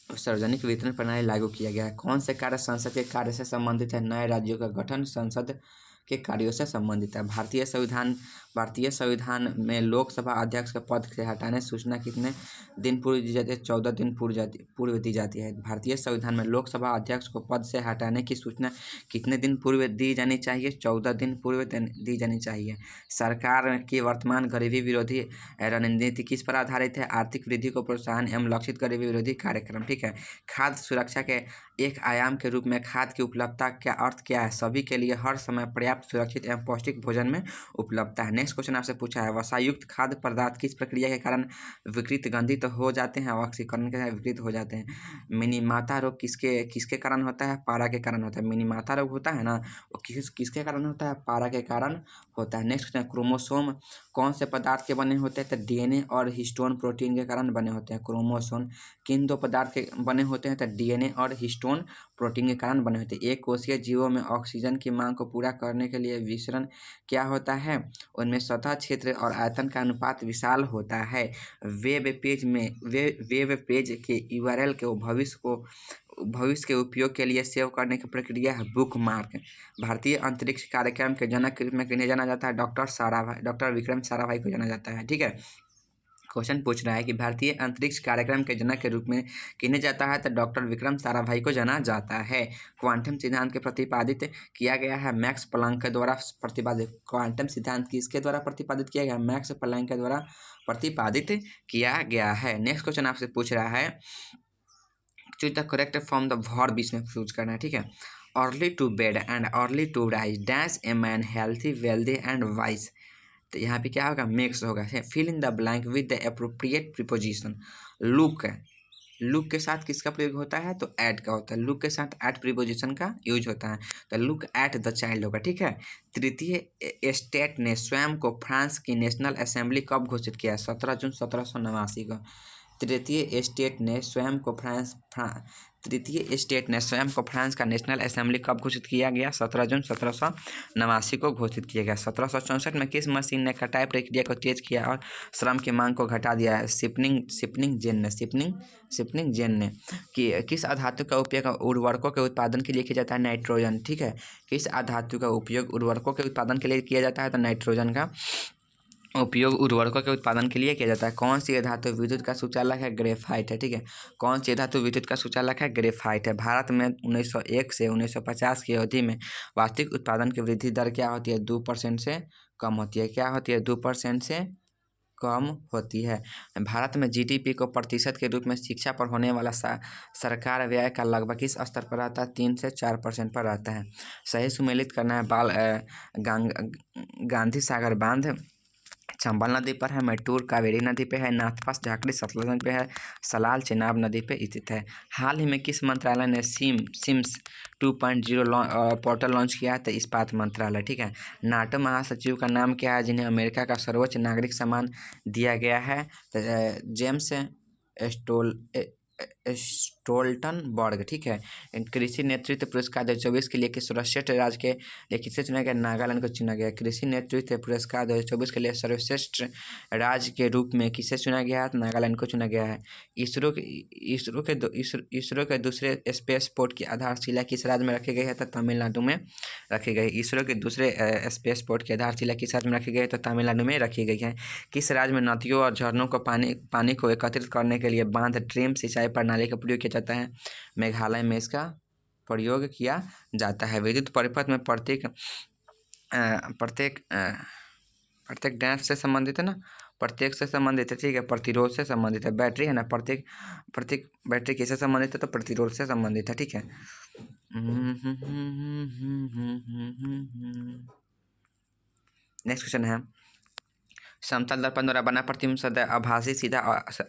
सार्वजनिक वितरण प्रणाली लागू किया गया है। कौन से कार्य संसद के कार्य से संबंधित है? नए राज्यों का गठन संसद के कार्यों से संबंधित है। भारतीय संविधान में लोकसभा अध्यक्ष के पद से हटाने सूचना कितने दिन पूर्व दी जाती है? 14 दिन पूर्व दी जाती है। भारतीय संविधान में लोकसभा अध्यक्ष को पद से हटाने की सूचना कितने दिन पूर्व दी जानी चाहिए? 14 दिन पूर्व दी जानी चाहिए। सरकार की वर्तमान गरीबी विरोधी रणनीति किस पर आधारित है? आर्थिक वृद्धि को प्रोत्साहन एवं लक्षित गरीबी विरोधी कार्यक्रम। ठीक है। खाद्य सुरक्षा के एक आयाम के रूप में खाद्य की उपलब्धता का अर्थ क्या है? सभी के लिए हर समय पर्याप्त, सुरक्षित एवं पौष्टिक भोजन में उपलब्धता है। नेक्स्ट क्वेश्चन आपसे पूछा है, वसायुक्त खाद्य पदार्थ किस प्रक्रिया के कारण विकृत गंधित हो जाते हैं? ऑक्सीकरण के विकृत हो जाते हैं। मिनीमाता रोग किसके कारण होता है? पारा के कारण होता है। मिनीमाता रोग होता है ना, वो किसके कारण होता है? पारा के कारण होता है। नेक्स्ट क्वेश्चन, क्रोमोसोम कौन से पदार्थ के बने होते हैं? तो डीएनए और हिस्टोन प्रोटीन के कारण बने होते हैं। क्रोमोसोम किन दो पदार्थ के बने होते हैं? तो डीएनए और हिस्टोन प्रोटीन के कारण बने होते हैं। एक कोशीय जीवों में ऑक्सीजन की मांग को पूरा करने के लिए विसरण क्या होता है? उनमें सतह क्षेत्र और आयतन का अनुपात विशाल होता है। वेब पेज के यूआरएल के भविष्य के उपयोग के लिए सेव करने की प्रक्रिया है बुकमार्क। भारतीय अंतरिक्ष कार्यक्रम के जनक के रूप में किन्हें जाना जाता है? डॉक्टर विक्रम साराभाई को जाना जाता है। ठीक है। क्वेश्चन पूछ रहा है कि भारतीय अंतरिक्ष कार्यक्रम के जनक के रूप में किन्हें जाता है? तो डॉक्टर विक्रम साराभाई को जाना जाता है। क्वांटम सिद्धांत के प्रतिपादित किया गया है मैक्स प्लांक के द्वारा प्रतिपादित। क्वांटम सिद्धांत किसके द्वारा प्रतिपादित किया गया? मैक्स प्लांक के द्वारा प्रतिपादित किया गया है। नेक्स्ट क्वेश्चन आपसे पूछ रहा है, choose the correct from the verb, इसमें चूज करना है। ठीक है। Early to bed and early to rise dash a man healthy wealthy and wise. तो यहाँ पे क्या होगा? मिक्स होगा। Fill in the blank with the appropriate preposition. Look के साथ किसका प्रयोग होता है? तो एट का होता है। लुक के साथ एट प्रीपोजिशन का यूज होता है। तो लुक एट द चाइल्ड होगा। ठीक है। तृतीय स्टेट ने स्वयं को फ्रांस की नेशनल असेंबली कब घोषित किया? 17 जून 1789 को। तृतीय स्टेट ने स्वयं को फ्रांस का नेशनल असेंबली कब घोषित किया गया? 17 जून 1789 को घोषित किया गया। 1764 में किस मशीन ने कटाई प्रक्रिया को तेज किया और श्रम की मांग को घटा दिया है? शिपनिंग जेन ने। कि किस अधातु का उपयोग उर्वरकों के उत्पादन के लिए किया जाता है? नाइट्रोजन। ठीक है। किस अधातु का उपयोग उर्वरकों के उत्पादन के लिए किया जाता है? तो नाइट्रोजन का उपयोग उर्वरकों के उत्पादन के लिए किया जाता है। कौन सी धातु विद्युत का सुचालक है? ग्रेफाइट है। ठीक है। कौन सी धातु विद्युत का सुचालक है? ग्रेफाइट है। भारत में 1901 से 1950 की अवधि में वार्षिक उत्पादन की वृद्धि दर क्या होती है? 2% से कम होती है। क्या होती है? 2% से कम होती है। भारत में जीडीपी को प्रतिशत के रूप में शिक्षा पर होने वाला सरकार व्यय का लगभग किस स्तर पर रहता है? 3 से 4% पर रहता है। सही सुमेलित करना है। गांधी सागर बांध चंबल नदी पर है, मैटूर कावेरी नदी पे है, नाथपास झाकड़ी सतलज नदी पे है, सलाल चेनाब नदी पे स्थित है। हाल ही में किस मंत्रालय ने सिम्स 2.0 पोर्टल लॉन्च किया है? तो इस्पात मंत्रालय। ठीक है। नाटो महासचिव का नाम क्या है जिन्हें अमेरिका का सर्वोच्च नागरिक सम्मान दिया गया है? तो जेम्स स्टोल्टनबर्ग। ठीक है। कृषि नेतृत्व पुरस्कार 2024 के लिए किस सर्वश्रेष्ठ राज्य के लिए किसे चुना गया? नागालैंड को चुना गया। कृषि नेतृत्व पुरस्कार 2024 के लिए सर्वश्रेष्ठ राज्य के रूप में किसे चुना गया है? नागालैंड को चुना गया है। इसरो के दूसरे स्पेस पोर्ट की आधारशिला किस राज्य में रखी गई है? तो तमिलनाडु में रखी गई। इसरो के दूसरे स्पेस पोर्ट की आधारशिला किस राज्य में रखी गई है? तो तमिलनाडु में रखी गई है। किस राज्य में नदियों और झरनों को पानी को एकत्रित करने के लिए बांध ट्रीम सिंचाई प्रणाली का प्रयोग किया जाता है? मेघालय में इसका प्रयोग किया जाता है। विद्युत परिपथ में प्रत्येक डैश से संबंधित है ना, प्रत्येक से संबंधित है। ठीक है। प्रतिरोध से संबंधित है। बैटरी है ना, प्रत्येक बैटरी किससे संबंधित है? तो प्रतिरोध से संबंधित है। ठीक है। नेक्स्ट क्वेश्चन है, समतल दर्पण द्वारा बना प्रतिबिंब सदैव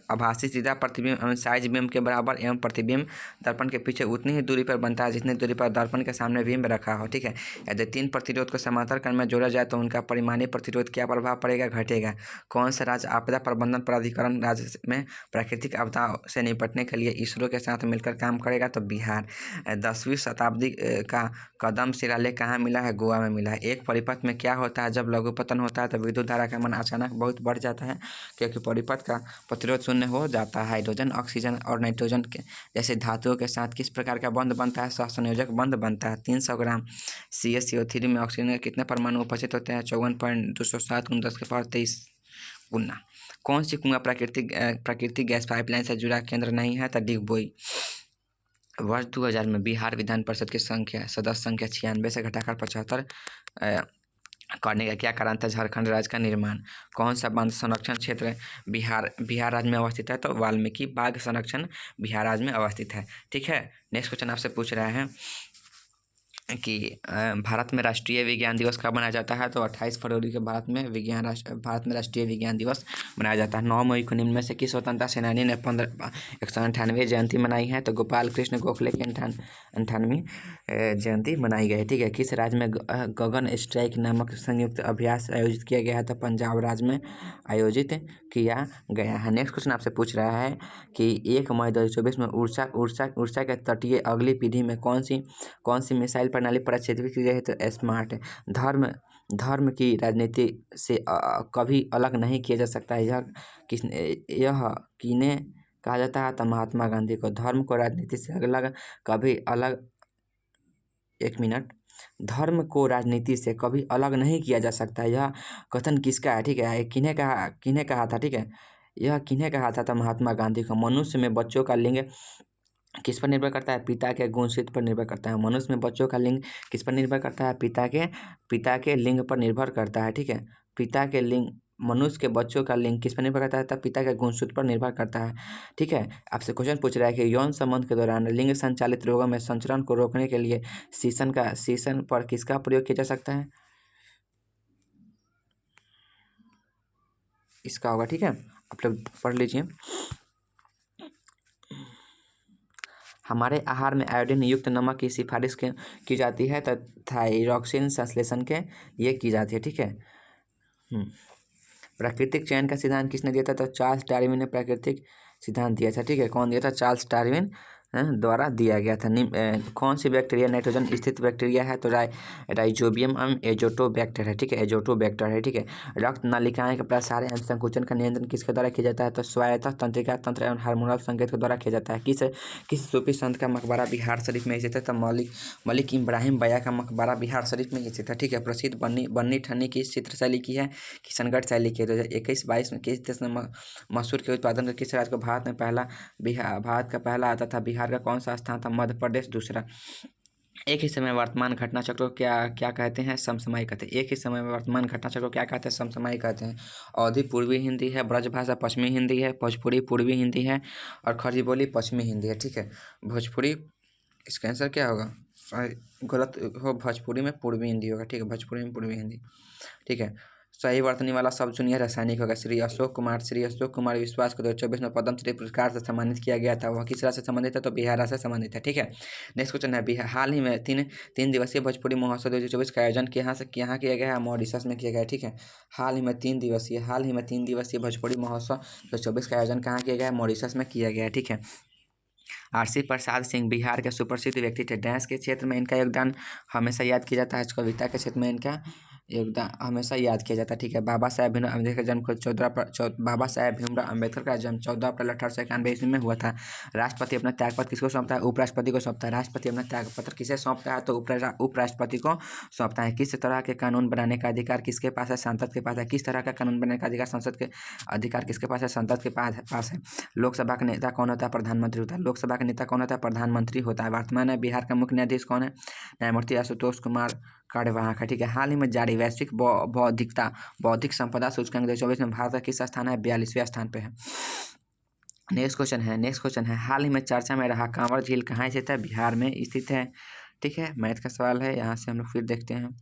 आभासी सीधा प्रतिबिंब साइज बिंब के बराबर एवं प्रतिबिंब दर्पण के पीछे उतनी ही दूरी पर बनता है जितनी दूरी पर दर्पण के सामने बिंब रखा हो। ठीक है। यदि 3 प्रतिरोध को समांतर क्रम में जोड़ा जाए तो उनका परिमाणीय प्रतिरोध क्या प्रभाव पड़ेगा? घटेगा। कौन सा राज्य आपदा प्रबंधन प्राधिकरण राज्य में प्राकृतिक आपदा से निपटने के लिए इसरो के साथ मिलकर काम करेगा? तो बिहार। 10वीं शताब्दी का कदम शिलालेख कहाँ मिला है? गोवा में मिला है। एक परिपथ में क्या होता है जब लघुपतन होता है? तो विद्युत धारा का मान अचानक अचानक बहुत बढ़ जाता है, क्योंकि परिपथ का प्रतिरोध शून्य हो जाता है। हाइड्रोजन, ऑक्सीजन और नाइट्रोजन के जैसे धातुओं के साथ किस प्रकार का बंध बनता है? सहसंयोजक बंध बनता है। 300 ग्राम CaCO3 में ऑक्सीजन के कितने परमाणु उपस्थित होते हैं? 54.207 × 10⁻23 गुना। कौन सी कुआं प्राकृतिक गैस पाइपलाइन से जुड़ा केंद्र नहीं है? तो डिगबोई। वर्ष 2000 में बिहार विधान परिषद की सदस्य संख्या 96 से घटाकर 75 करने का क्या कारण था? झारखंड राज्य का निर्माण। कौन सा बांध संरक्षण क्षेत्र बिहार राज्य में अवस्थित है? तो वाल्मीकि बाघ संरक्षण बिहार राज्य में अवस्थित है। ठीक है, नेक्स्ट क्वेश्चन आपसे पूछ रहा है कि भारत में राष्ट्रीय विज्ञान दिवस कब मनाया जाता है? तो 28 फरवरी के भारत में राष्ट्रीय विज्ञान दिवस मनाया जाता है। 9 मई को निम्न में से किस स्वतंत्रता सेनानी ने 198वीं जयंती मनाई है? तो गोपाल कृष्ण गोखले की 98वीं जयंती मनाई गई है। ठीक है, किस राज्य में गगन स्ट्राइक नामक संयुक्त अभ्यास आयोजित किया गया है? तो पंजाब राज्य में आयोजित किया गया है। नेक्स्ट क्वेश्चन आपसे पूछ रहा है कि 1 मई 2024 में उड़ीसा के तटीय अगली पीढ़ी में कौन सी मिसाइल प्रणाली प्रक्षेपित की गई है? तो स्मार्ट। धर्म की राजनीति से कभी अलग नहीं किया जा सकता है। यह किन्हें कहा जाता है? तो महात्मा गांधी को। धर्म को राजनीति से कभी अलग 1 मिनट। धर्म को राजनीति से कभी अलग नहीं किया जा सकता। यह कथन किसका है? ठीक है, किन्हें कहा था? ठीक है, यह किन्हें कहा था? तो महात्मा गांधी को। मनुष्य में बच्चों का लिंग किस पर निर्भर करता है? पिता के गुणसूत्र पर निर्भर करता है। मनुष्य में बच्चों का लिंग किस पर निर्भर करता है? पिता के लिंग पर निर्भर करता है। ठीक है, मनुष्य के बच्चों का लिंग किस पर निर्भर करता है? तब पिता के गुणसूत्र पर निर्भर करता है। ठीक है, आपसे क्वेश्चन पूछ रहा है कि यौन संबंध के दौरान लिंग संचालित रोगों में संचरण को रोकने के लिए शीशन पर किसका प्रयोग किया जा सकता है? इसका होगा। ठीक है, आप लोग पढ़ लीजिए। हमारे आहार में आयोडीन युक्त नमक की सिफारिश की जाती है तो थायरॉक्सिन संश्लेषण के ये की जाती है। ठीक है, प्राकृतिक चयन का सिद्धांत किसने दिया था? तो चार्ल्स डार्विन ने प्राकृतिक सिद्धांत दिया था। ठीक है, कौन दिया था? चार्ल्स डार्विन द्वारा दिया गया था। कौन सी बैक्टीरिया नाइट्रोजन स्थित बैक्टीरिया है? तो राइजोबियम एजोटोबैक्टर है। ठीक है, एजोटोबैक्टर है। ठीक है, रक्त नलिकाएं के प्रसार एवं संकुचन का नियंत्रण किसके द्वारा किया जाता है? तो स्वायत्त तंत्रिका तंत्र एवं हार्मोनल संकेत के द्वारा किया जाता है। किस सूफी संत का मकबरा बिहार शरीफ में स्थित है? तो मलिक इब्राहिम बया का मकबरा बिहार शरीफ में स्थित है। ठीक है, प्रसिद्ध बन्नी ठन्नी की चित्रशैली की है? किशनगढ़ शैली की है। 2021-22 में किस देश में मसूर के उत्पादन का किस राज्य को भारत का पहला आता था? बिहार का कौन सा स्थान था? मध्य प्रदेश दूसरा। एक ही समय वर्तमान घटना चक्र को क्या कहते हैं? समसामयिक कहते हैं। एक ही समय में वर्तमान घटना चक्र को क्या कहते हैं? समसामयिक कहते हैं। अवधी पूर्वी हिंदी है, ब्रजभाषा पश्चिमी हिंदी है, भोजपुरी पूर्वी हिंदी है और खड़ी बोली पश्चिमी हिंदी है। ठीक है, भोजपुरी, इसका आंसर क्या होगा? गलत हो, भोजपुरी में पूर्वी हिंदी होगा। ठीक है, भोजपुरी में पूर्वी हिंदी। ठीक है, सही वर्तनी वाला शब्द चुनिए। रासायनिक होगा। श्री अशोक कुमार विश्वास को 2024 में पद्मश्री पुरस्कार से सम्मानित किया गया था। वह किस राज्य से संबंधित है? तो बिहार राज्य से संबंधित है। ठीक है, नेक्स्ट क्वेश्चन है बिहार हाल ही में तीन दिवसीय भोजपुरी महोत्सव 2024 का आयोजन यहाँ किया गया है? मॉरिशस में किया गया है। ठीक है, हाल ही में तीन दिवसीय भोजपुरी महोत्सव 2024 का आयोजन कहाँ किया गया है? मॉरिशस में किया गया है। ठीक है, RC प्रसाद सिंह बिहार के सुप्रसिद्ध व्यक्ति थे। डांस के क्षेत्र में इनका योगदान हमेशा याद किया जाता है। कविता के क्षेत्र में इनका योगदान हमेशा याद किया जाता है। ठीक है, बाबा साहेब भीमराव अम्बेडकर का जन्म 14 अप्रैल 1891 ईस्वी में हुआ था। राष्ट्रपति अपना त्यागपत्र किसको सौंपता है? उपराष्ट्रपति को सौंपता है। राष्ट्रपति अपना त्यागपत्र किसे सौंपता है? तो उपराष्ट्रपति को सौंपता है। किस तरह के कानून बनाने का अधिकार किसके पास है? संसद के पास है। किस तरह का कानून बनाने का अधिकार संसद के अधिकार किसके पास है? संसद के पास है। लोकसभा का नेता कौन होता है? प्रधानमंत्री होता है। लोकसभा का नेता कौन होता है? प्रधानमंत्री होता है। वर्तमान में बिहार का मुख्य न्यायाधीश कौन है? न्यायमूर्ति आशुतोष कुमार कार्यवाहक है। ठीक है, हाल ही में जारी वैश्विक बौद्धिक संपदा सूचकांक 2024 में भारत का किस स्थान है? 42वें स्थान पे है। नेक्स्ट क्वेश्चन है हाल ही में चर्चा में रहा कांवर झील कहाँ स्थित है? बिहार में स्थित है। ठीक है, मैथ का सवाल है, यहाँ से हम लोग फिर देखते हैं।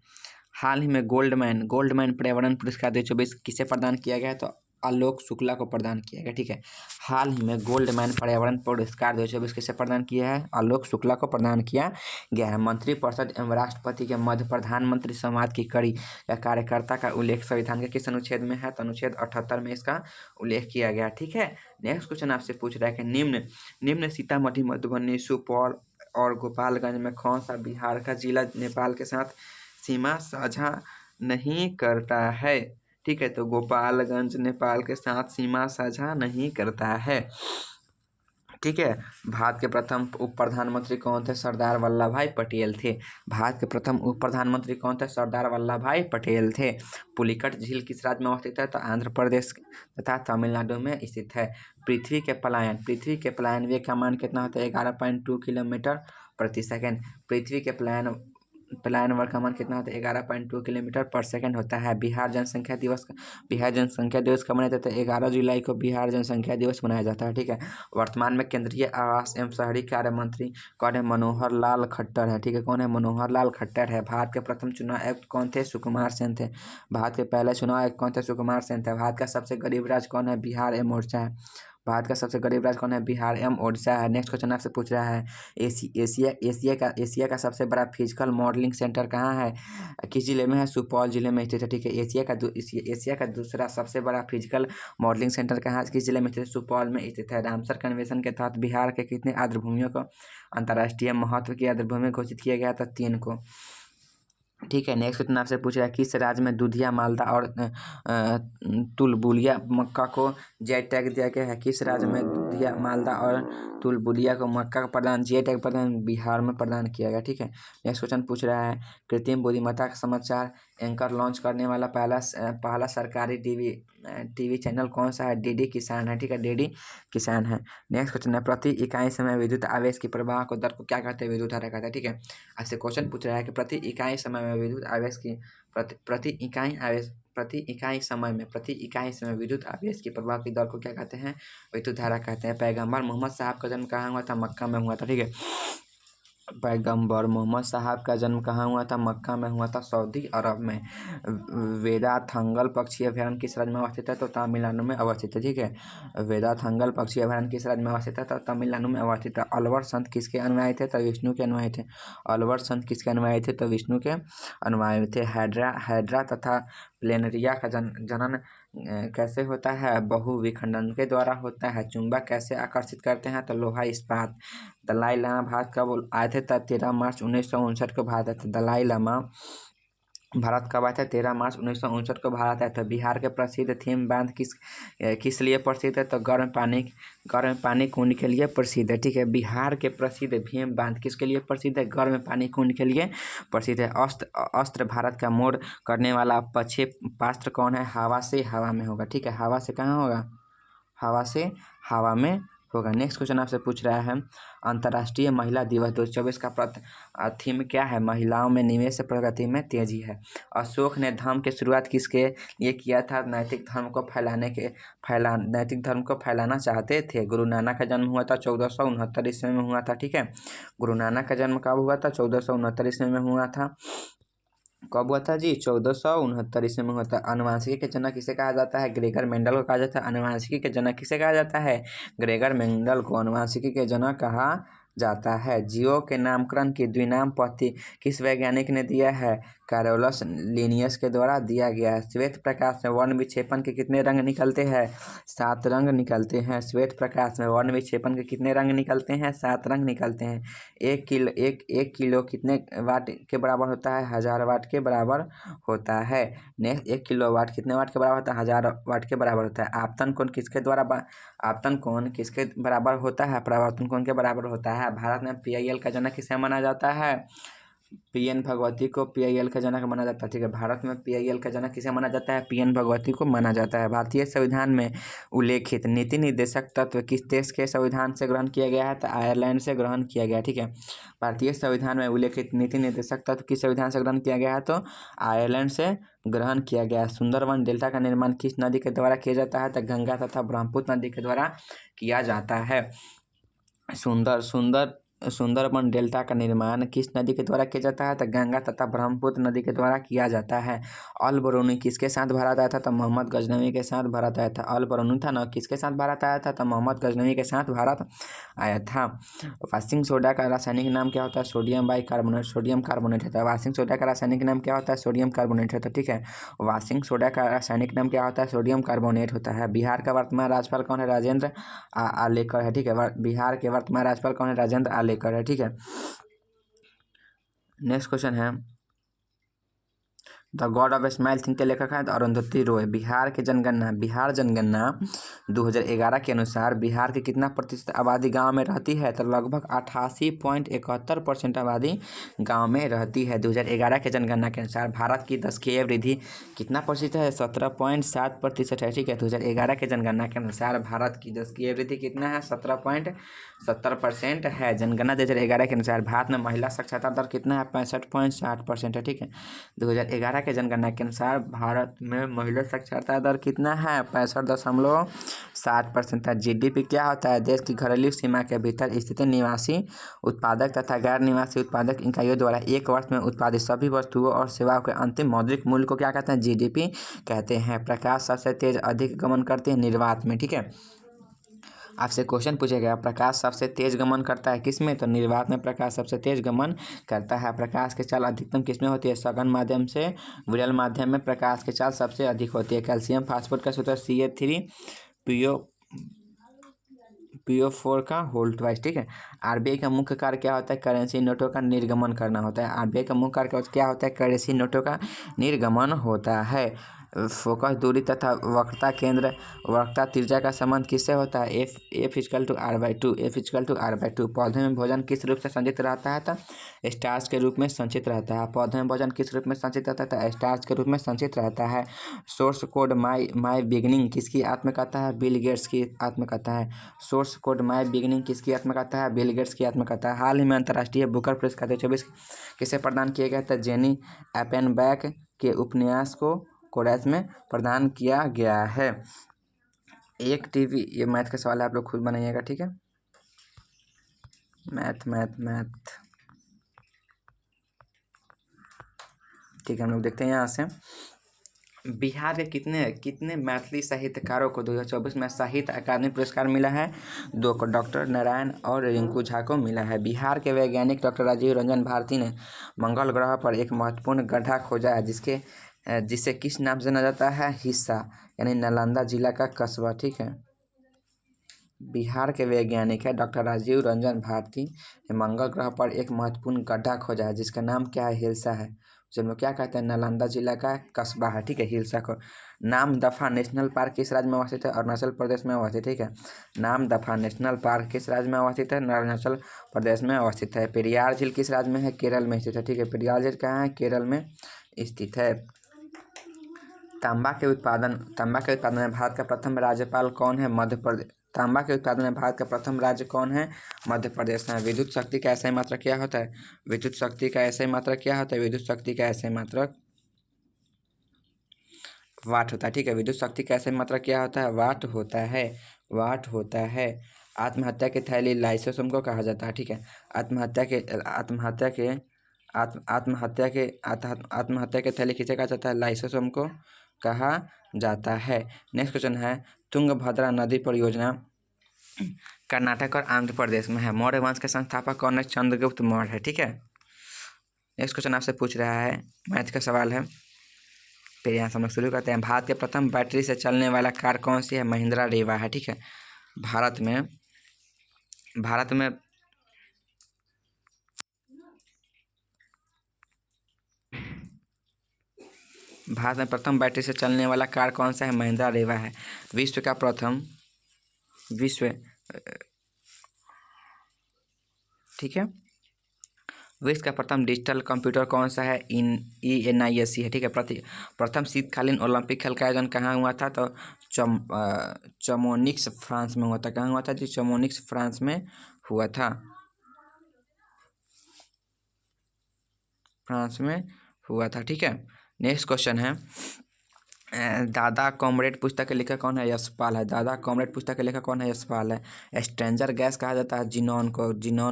हाल ही में गोल्डमैन पर्यावरण पुरस्कार 2024 किसे प्रदान किया गया? तो आलोक शुक्ला को प्रदान किया गया। ठीक है, हाल ही में गोल्डमैन पर्यावरण पुरस्कार 2024 किसे प्रदान किया है? आलोक शुक्ला को प्रदान किया गया है। मंत्रिपरिषद एवं राष्ट्रपति के मध्य प्रधानमंत्री संवाद की कड़ी या कार्यकर्ता का उल्लेख संविधान के किस अनुच्छेद में है? तो अनुच्छेद 78 में इसका उल्लेख किया गया। ठीक है, नेक्स्ट क्वेश्चन आपसे पूछ रहा है कि निम्न सीतामढ़ी, मधुबनी, सुपौल और गोपालगंज में कौन सा बिहार का जिला नेपाल के साथ सीमा साझा नहीं करता है? ठीक है। तो गोपालगंज नेपाल के साथ सीमा साझा नहीं करता है। ठीक है। भारत के प्रथम उप प्रधानमंत्री कौन थे? सरदार वल्लभ भाई पटेल थे। भारत के प्रथम उप प्रधानमंत्री कौन थे? सरदार वल्लभ भाई पटेल थे। पुलिकट झील किस राज्य में अवस्थित है? तो आंध्र प्रदेश तथा तमिलनाडु में स्थित है। पृथ्वी के पलायन वेग का मान कितना होता है? 11.2 किलोमीटर प्रति सेकेंड। पृथ्वी के पलायन वर्ग का मान कितना होता है? 11.2 किलोमीटर पर सेकेंड होता है। बिहार जनसंख्या दिवस कब मनाया जाता है? 11 जुलाई को बिहार जनसंख्या दिवस मनाया जाता है। ठीक है। वर्तमान में केंद्रीय आवास एवं शहरी कार्य मंत्री कौन है? मनोहर लाल खट्टर है। ठीक है। कौन है? मनोहर लाल खट्टर है। भारत के प्रथम चुनाव आयुक्त कौन थे? सुकुमार सेन थे। भारत के पहले चुनाव आयुक्त कौन थे? सुकुमार सेन थे। भारत का सबसे गरीब राज्य कौन है? बिहार एवं उड़ीसा है। भारत का सबसे गरीब राज्य कौन है? बिहार एवं उड़ीसा है। नेक्स्ट क्वेश्चन आपसे पूछ रहा है, एशिया का सबसे बड़ा फिजिकल मॉडलिंग सेंटर कहाँ है? किस जिले में है? सुपौल जिले में स्थित है। ठीक है। एशिया का दूसरा सबसे बड़ा फिजिकल मॉडलिंग सेंटर कहाँ है? किस जिले में स्थित है? सुपौल में स्थित है। रामसर कन्वेंशन के तहत बिहार के कितने आर्द्रभूमियों को अंतर्राष्ट्रीय महत्व की आर्द्रभूमि घोषित किया गया था? 3 को। ठीक है। नेक्स्ट क्वेश्चन आपसे पूछ रहा है, किस राज्य में दूधिया मालदा और तुलबुलिया मक्का को जेड टैग दिया गया है? किस राज्य में दूधिया मालदा और तुलबुलिया को मक्का का प्रदान जेड टैग प्रदान? बिहार में प्रदान किया गया। ठीक है। नेक्स्ट क्वेश्चन पूछ रहा है, कृत्रिम बुद्धिमत्ता का समाचार एंकर लॉन्च करने वाला पहला सरकारी टीवी चैनल कौन सा है? डीडी किसान है। ठीक है। डीडी किसान है। नेक्स्ट क्वेश्चन है, प्रति इकाई समय विद्युत आवेश की प्रवाह को दर को क्या कहते हैं? विद्युत धारा कहते हैं। ठीक है। ऐसे क्वेश्चन पूछ रहा है कि प्रति इकाई समय में विद्युत आवेश की प्रति इकाई समय विद्युत आवेश की प्रवाह की दर को क्या कहते हैं? विद्युत धारा कहते हैं। पैगंबर मोहम्मद साहब का जन्म कहाँ हुआ था? मक्का में हुआ था। ठीक है। पैगंबर मोहम्मद साहब का जन्म कहाँ हुआ था? मक्का में हुआ था, सऊदी अरब में। वेदाथंगल पक्षी अभयारण्य किस राज्य में अवस्थित है? तो तमिलनाडु में अवस्थित है। ठीक है। वेदाथंगल पक्षी अभयारण्य किस राज्य में अवस्थित है? तो तमिलनाडु में अवस्थित है। अलवर संत किसके अनुयायी थे? तो विष्णु के अनुयायी थे। अलवर संत किसके अनुयायी थे? तो विष्णु के अनुयायी थे। हाइड्रा तथा प्लेनरिया का जनन कैसे होता है? बहुविखंडन के द्वारा होता है। चुंबक कैसे आकर्षित करते हैं? तो लोहा इस्पात। दलाई लामा भारत कब आए थे? 13 मार्च 1959 को भारत आए थे। दलाई लामा भारत कब आए थे? 13 मार्च 1959 को भारत आए थे। बिहार के प्रसिद्ध थीम बांध किस लिए प्रसिद्ध है? तो गर्म पानी कुंड के लिए प्रसिद्ध है। ठीक है। बिहार के प्रसिद्ध भीम बांध किसके लिए प्रसिद्ध है? गर्म पानी कुंड के लिए प्रसिद्ध है। अस्त्र भारत का मोड़ करने वाला प्रक्षेपास्त्र कौन है? हवा से हवा में होगा। ठीक है। हवा से कहाँ होगा? हवा से हवा में होगा। नेक्स्ट क्वेश्चन आपसे पूछ रहा है, अंतर्राष्ट्रीय महिला दिवस 2024 का थीम क्या है? महिलाओं में निवेश, प्रगति में तेजी है। अशोक ने धर्म की शुरुआत किसके लिए किया था? नैतिक धर्म को फैलाना चाहते थे। गुरु नानक का जन्म हुआ था 1469 ईस्वी में हुआ था। ठीक है। गुरु नानक का जन्म कब हुआ था? 1469 ईस्वी में हुआ था। कब हुआ था जी? 1469 ईस्वी में हुआ था। अनुवांशिकी के जनक किसे कहा जाता है? ग्रेगर मेंडल को कहा जाता है। अनुवांशिकी के जनक किसे कहा जाता है? ग्रेगर मेंडल को अनुवांशिकी के जनक कहा जाता है। जीवों के नामकरण की द्विनाम पद्धति किस वैज्ञानिक ने दिया है? कैरोलस लिनियस के द्वारा दिया गया है। श्वेत प्रकाश में वर्ण विक्षेपण के कितने रंग निकलते हैं? 7 रंग निकलते हैं। श्वेत प्रकाश में वर्ण विक्षेपण के कितने रंग निकलते हैं? 7 रंग निकलते हैं। 1 किलो कितने वाट के बराबर होता है? 1000 वाट के बराबर होता है। नेक्स्ट, 1 किलो वाट कितने वाट के बराबर होता है? 1000 वाट के बराबर होता है। आपतन कोण किसके बराबर होता है? परावर्तन कोण के बराबर होता है। भारत में PIL का जनक किसे माना जाता है? PN भगवती को PIL का जनक माना जाता है। ठीक है। भारत में PIL का जनक किसे माना जाता है? PN भगवती को माना जाता है। भारतीय संविधान में उल्लेखित नीति निर्देशक तत्व किस देश के संविधान से ग्रहण किया गया है? तो आयरलैंड से ग्रहण किया गया। ठीक है। भारतीय संविधान में उल्लेखित नीति निर्देशक तत्व किस संविधान से ग्रहण किया गया है? तो आयरलैंड से ग्रहण किया गया। सुंदरवन डेल्टा का निर्माण किस नदी के द्वारा किया जाता है? तो गंगा तथा ब्रह्मपुत्र नदी के द्वारा किया जाता है। सुंदरबन डेल्टा का निर्माण किस नदी के द्वारा किया जाता है? तो गंगा तथा ब्रह्मपुत्र नदी के द्वारा किया जाता है। अल बरूनी किसके साथ भारत आया था? तो मोहम्मद गजनवी के साथ भारत आया था। अल बरूनी था ना, किसके साथ भारत आया था? तो मोहम्मद गजनवी के साथ भारत आया था। वाशिंग सोडा का रासायनिक नाम क्या होता है? सोडियम कार्बोनेट होता है। वाशिंग सोडा का रासायनिक नाम क्या होता है? सोडियम कार्बोनेट होता है। ठीक है। वाशिंग सोडा का रासायनिक नाम क्या होता है? सोडियम कार्बोनेट होता है। बिहार का वर्तमान राज्यपाल कौन है? राजेंद्र आलेकर है। ठीक है। बिहार के वर्तमान राज्यपाल कौन है? राजेंद्र आलेकर है। ठीक है। नेक्स्ट क्वेश्चन है, the God of smile think के लेखक हैं तो अरुंधति रॉय। बिहार जनगणना 2011 के अनुसार बिहार की कितना प्रतिशत आबादी गांव में रहती है, तो लगभग 88.71% आबादी गांव में रहती है। 2011 के जनगणना के अनुसार भारत की दशकीय वृद्धि कितना प्रतिशत है, 17.7% है। ठीक है, 2011 के जनगणना के अनुसार भारत की दशकीय वृद्धि कितना है, 17.70% है। जनगणना 2011 के अनुसार भारत में महिला साक्षरता दर कितना है, 65.60% है। ठीक है, 2011 के जनगणना के अनुसार भारत में महिला साक्षरता दर कितना है, 65.60% है। जीडीपी क्या होता है, देश की घरेलू सीमा के भीतर स्थित निवासी उत्पादक तथा गैर निवासी उत्पादक इकाइयों द्वारा एक वर्ष में उत्पादित सभी वस्तुओं और सेवाओं के अंतिम मौद्रिक मूल्य को क्या कहते हैं, जीडीपी कहते हैं। प्रकाश सबसे तेज अधिक गमन करते हैं निर्वात में। ठीक है, आपसे क्वेश्चन पूछा गया प्रकाश सबसे तेज गमन करता है किसमें, तो निर्वात में प्रकाश सबसे तेज गमन करता है। प्रकाश की चाल अधिकतम किसमें होती है, सघन माध्यम से विरल माध्यम में प्रकाश की चाल सबसे अधिक होती है। कैल्शियम फास्फोरेट का सूत्र CA3PO4 का होल ट्वाइस। ठीक है, आरबीआई का मुख्य कार्य क्या होता है, करेंसी नोटों का निर्गमन करना होता है। आरबीआई का मुख्य कार्य क्या होता है, करेंसी नोटों का निर्गमन होता है। फोकस दूरी तथा वक्रता केंद्र वक्रता त्रिज्या का संबंध किससे होता है, F=R/2। पौधे में भोजन किस रूप से संचित रहता है, तो स्टार्च के रूप में संचित रहता है। पौधे में भोजन किस रूप में संचित रहता है, तो स्टार्च के रूप में संचित रहता है। सोर्स कोड माई बिगनिंग किसकी आत्मकथा है, बिल गेट्स की आत्मकथा है। सोर्स कोड माई बिगनिंग किसकी आत्मकथा है, बिल गेट्स की आत्मकथा है। हाल ही में अंतर्राष्ट्रीय बुकर पुरस्कार 2024 किसे प्रदान किया गया था, जेनी एपेनबैक के उपन्यास को कोरस में प्रदान किया गया है। एक टीवी, ये मैथ का सवाल है, आप लोग खुद बनाइएगा। ठीक है, मैथ ठीक है, हम लोग देखते हैं यहाँ से बिहार के कितने मैथिली साहित्यकारों को 2024 में साहित्य अकादमी पुरस्कार मिला है, 2 को, डॉक्टर नारायण और रिंकू झा को मिला है। बिहार के वैज्ञानिक डॉक्टर राजीव रंजन भारती ने मंगल ग्रह पर एक महत्वपूर्ण गड्ढा खोजा है जिसे किस नाम से जाना जाता है, हिस्सा, यानी नालंदा जिला का कस्बा। ठीक है, बिहार के वैज्ञानिक है डॉक्टर राजीव रंजन भारती ने मंगल ग्रह पर एक महत्वपूर्ण गड्ढा खोजा है जिसका नाम क्या है, हिल्सा है। जिसमें क्या कहते हैं, नालंदा जिला का कस्बा है। ठीक है, हिल्सा को। नामदफा नेशनल पार्क किस राज्य में अवस्थित है, अरुणाचल प्रदेश में अवस्थित। ठीक है, नामदफा नेशनल पार्क किस राज्य में अवस्थित है, अरुणाचल प्रदेश में अवस्थित है। पेरियार झील किस राज्य में है, केरल में स्थित है। ठीक है, पेरियार झील कहाँ है, केरल में स्थित है। तांबा के उत्पादन में भारत का प्रथम राज्यपाल कौन है, मध्य प्रदेश। तांबा के उत्पादन में भारत का प्रथम राज्य कौन है, मध्य प्रदेश में। विद्युत शक्ति का ऐसा मात्रक क्या होता है, विद्युत शक्ति का ऐसा मात्रक क्या होता है, विद्युत शक्ति का ऐसा मात्रक वाट होता है। ठीक है, विद्युत शक्ति का ऐसा मात्रक क्या होता है, वाट होता है। आत्महत्या की थैली लाइसोसोम को कहा जाता है। ठीक है, आत्महत्या के थैली किसे कहा जाता है, लाइसोसोम को कहा जाता है। नेक्स्ट क्वेश्चन है, तुंगभद्रा नदी परियोजना कर्नाटक और आंध्र प्रदेश में है। मौर्य वंश के संस्थापक कौन है, चंद्रगुप्त मौर्य है। ठीक है, नेक्स्ट क्वेश्चन आपसे पूछ रहा है, मैथ का सवाल है। फिर यहाँ से हम लोग शुरू करते हैं। भारत के प्रथम बैटरी से चलने वाला कार कौन सी है, महिंद्रा रेवा है। ठीक है, भारत में प्रथम बैटरी से चलने वाला कार कौन सा है, महिंद्रा रेवा है। विश्व का प्रथम डिजिटल कंप्यूटर कौन सा है, ENIAC है। ठीक है, प्रथम शीतकालीन ओलंपिक खेल का आयोजन कहाँ हुआ था, तो चमोनिक्स फ्रांस में हुआ था। कहाँ हुआ था जी, चमोनिक्स फ्रांस में हुआ था, ठीक है। नेक्स्ट क्वेश्चन है, दादा कॉमरेड पुस्तक के लेखक कौन है, यशपाल है। स्ट्रेंजर गैस कहा जाता है जिनॉन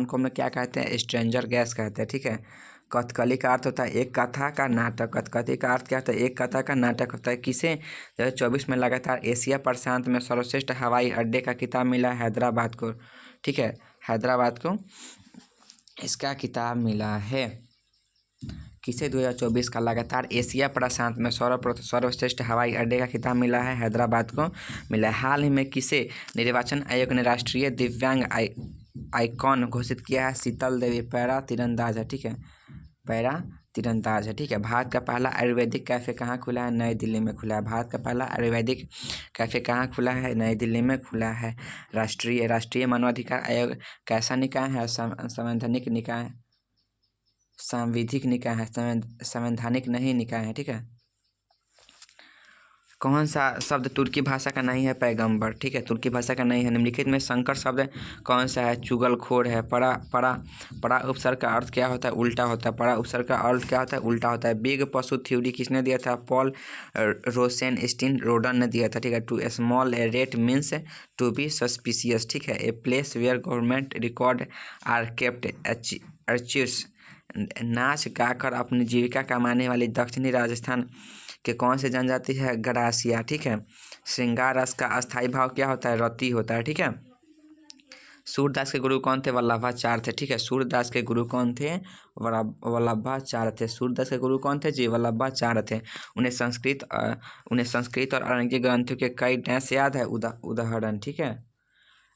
को में क्या कहते हैं, स्ट्रेंजर गैस कहते हैं। ठीक है, कथकली का अर्थ होता है एक कथा का नाटक। कथकली का अर्थ क्या होता है, एक कथा का नाटक होता है। किसे 2024 में लगातार एशिया प्रशांत में सर्वश्रेष्ठ हवाई अड्डे का खिताब मिला है, हैदराबाद को। ठीक है, हैदराबाद को इसका खिताब मिला है। किसे 2024 का लगातार एशिया प्रशांत में सर्वश्रेष्ठ हवाई अड्डे का खिताब मिला है, हैदराबाद को मिला है। हाल ही में किसे निर्वाचन आयोग ने राष्ट्रीय दिव्यांग आइकॉन घोषित किया है, शीतल देवी, पैरा तीरंदाज है। ठीक है, पैरा तीरंदाज है। ठीक है, भारत का पहला आयुर्वेदिक कैफ़े कहाँ खुला है? नई दिल्ली में खुला है। भारत का पहला आयुर्वेदिक कैफ़े कहाँ खुला है? नई दिल्ली में खुला है। राष्ट्रीय मानवाधिकार आयोग कैसा निकाय है? संवैधानिक निकाय, सांविधिक निकाय है, संवैधानिक नहीं निकाय है। ठीक है, कौन सा शब्द तुर्की भाषा का नहीं है? पैगंबर। ठीक है, तुर्की भाषा का नहीं है। निम्नलिखित में संकर शब्द कौन सा है? चुगलखोर है। परा उपसर्ग का अर्थ क्या होता है? उल्टा होता है। परा उपसर्ग का अर्थ क्या होता है? उल्टा होता है। बिग पशु थ्योरी किसने दिया था? पॉल रोसेनस्टीन रोडन ने दिया था। ठीक है, too small a rate means to be suspicious. ठीक है, a place where government record are kept archives. नाच गाकर अपनी जीविका कमाने वाली दक्षिणी राजस्थान के कौन से जनजाति है? गरासिया। ठीक है, श्रृंगार रस का अस्थाई भाव क्या होता है? रति होता है। ठीक है, सूरदास के गुरु कौन थे? वल्लभाचार्य थे। ठीक है, सूरदास के गुरु कौन थे? वल्लभाचार्य थे। सूरदास के गुरु कौन थे जी? वल्लभाचार्य थे। उन्हें संस्कृत और अरंगी ग्रंथों के कई डैश याद है उदाहरण। ठीक है,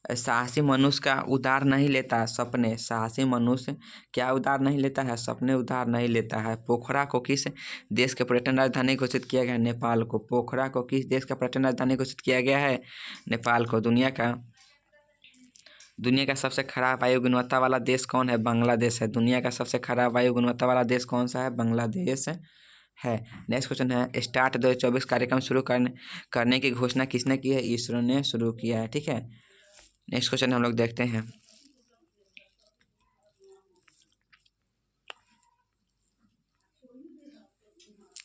साहसी मनुष्य का उधार नहीं लेता सपने। साहसी मनुष्य क्या उधार नहीं लेता है? सपने उधार नहीं लेता है। पोखरा को किस देश के पर्यटन राजधानी घोषित किया गया है? नेपाल को। पोखरा को किस देश का पर्यटन राजधानी घोषित किया गया है? नेपाल को। दुनिया का सबसे खराब वायु गुणवत्ता वाला देश कौन है? बांग्लादेश है। दुनिया का सबसे खराब वायु गुणवत्ता वाला देश कौन सा है? बांग्लादेश है। नेक्स्ट क्वेश्चन है, स्टार्ट 2024 कार्यक्रम शुरू करने की घोषणा किसने की है? इसरो ने शुरू किया है। ठीक है, नेक्स्ट क्वेश्चन हम लोग देखते हैं।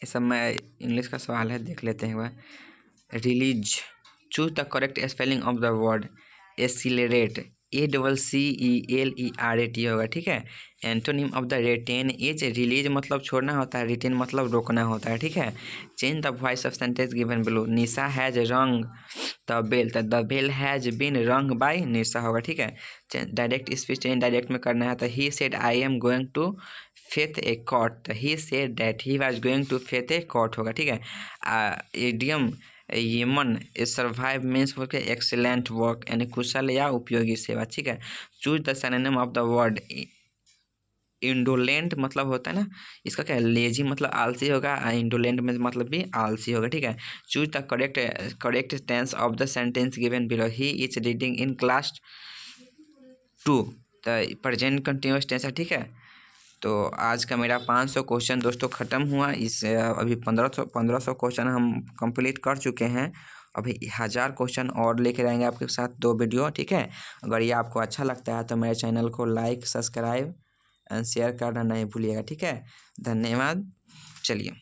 इस सब में इंग्लिश का सवाल है, देख लेते हैं। वह release, choose the correct spelling of the word accelerate. ACCELERAT होगा। ठीक है, antonym of the written is, release मतलब छोड़ना होता है, रिटेन मतलब रोकना होता है। ठीक है, change the voice of sentence given below. Nisha has rung the bell, the bell has been rung by Nisha होगा। ठीक है, डायरेक्ट स्पीच इनडायरेक्ट में करना है तो he said I am going to faith a cot, he said that he was going to faith a cot होगा। ठीक है, idiom yeoman service means excellent work यानी कुशल या उपयोगी सेवा। ठीक है, choose the synonym of the word indolent मतलब होता है ना, इसका क्या है? लेजी मतलब आलसी होगा, इंडोलेंट में मतलब भी आलसी होगा। ठीक है, choose the correct tense of the sentence given below. He is reading in class 2, the present continuous tense है। ठीक है, तो आज का मेरा 500 क्वेश्चन दोस्तों ख़त्म हुआ। इस अभी 1500 क्वेश्चन हम कंप्लीट कर चुके हैं। अभी 1000 क्वेश्चन और लेकर आएंगे आपके साथ 2 वीडियो। ठीक है, अगर ये आपको अच्छा लगता है तो मेरे चैनल को लाइक, सब्सक्राइब एंड शेयर करना नहीं भूलिएगा। ठीक है, धन्यवाद। चलिए।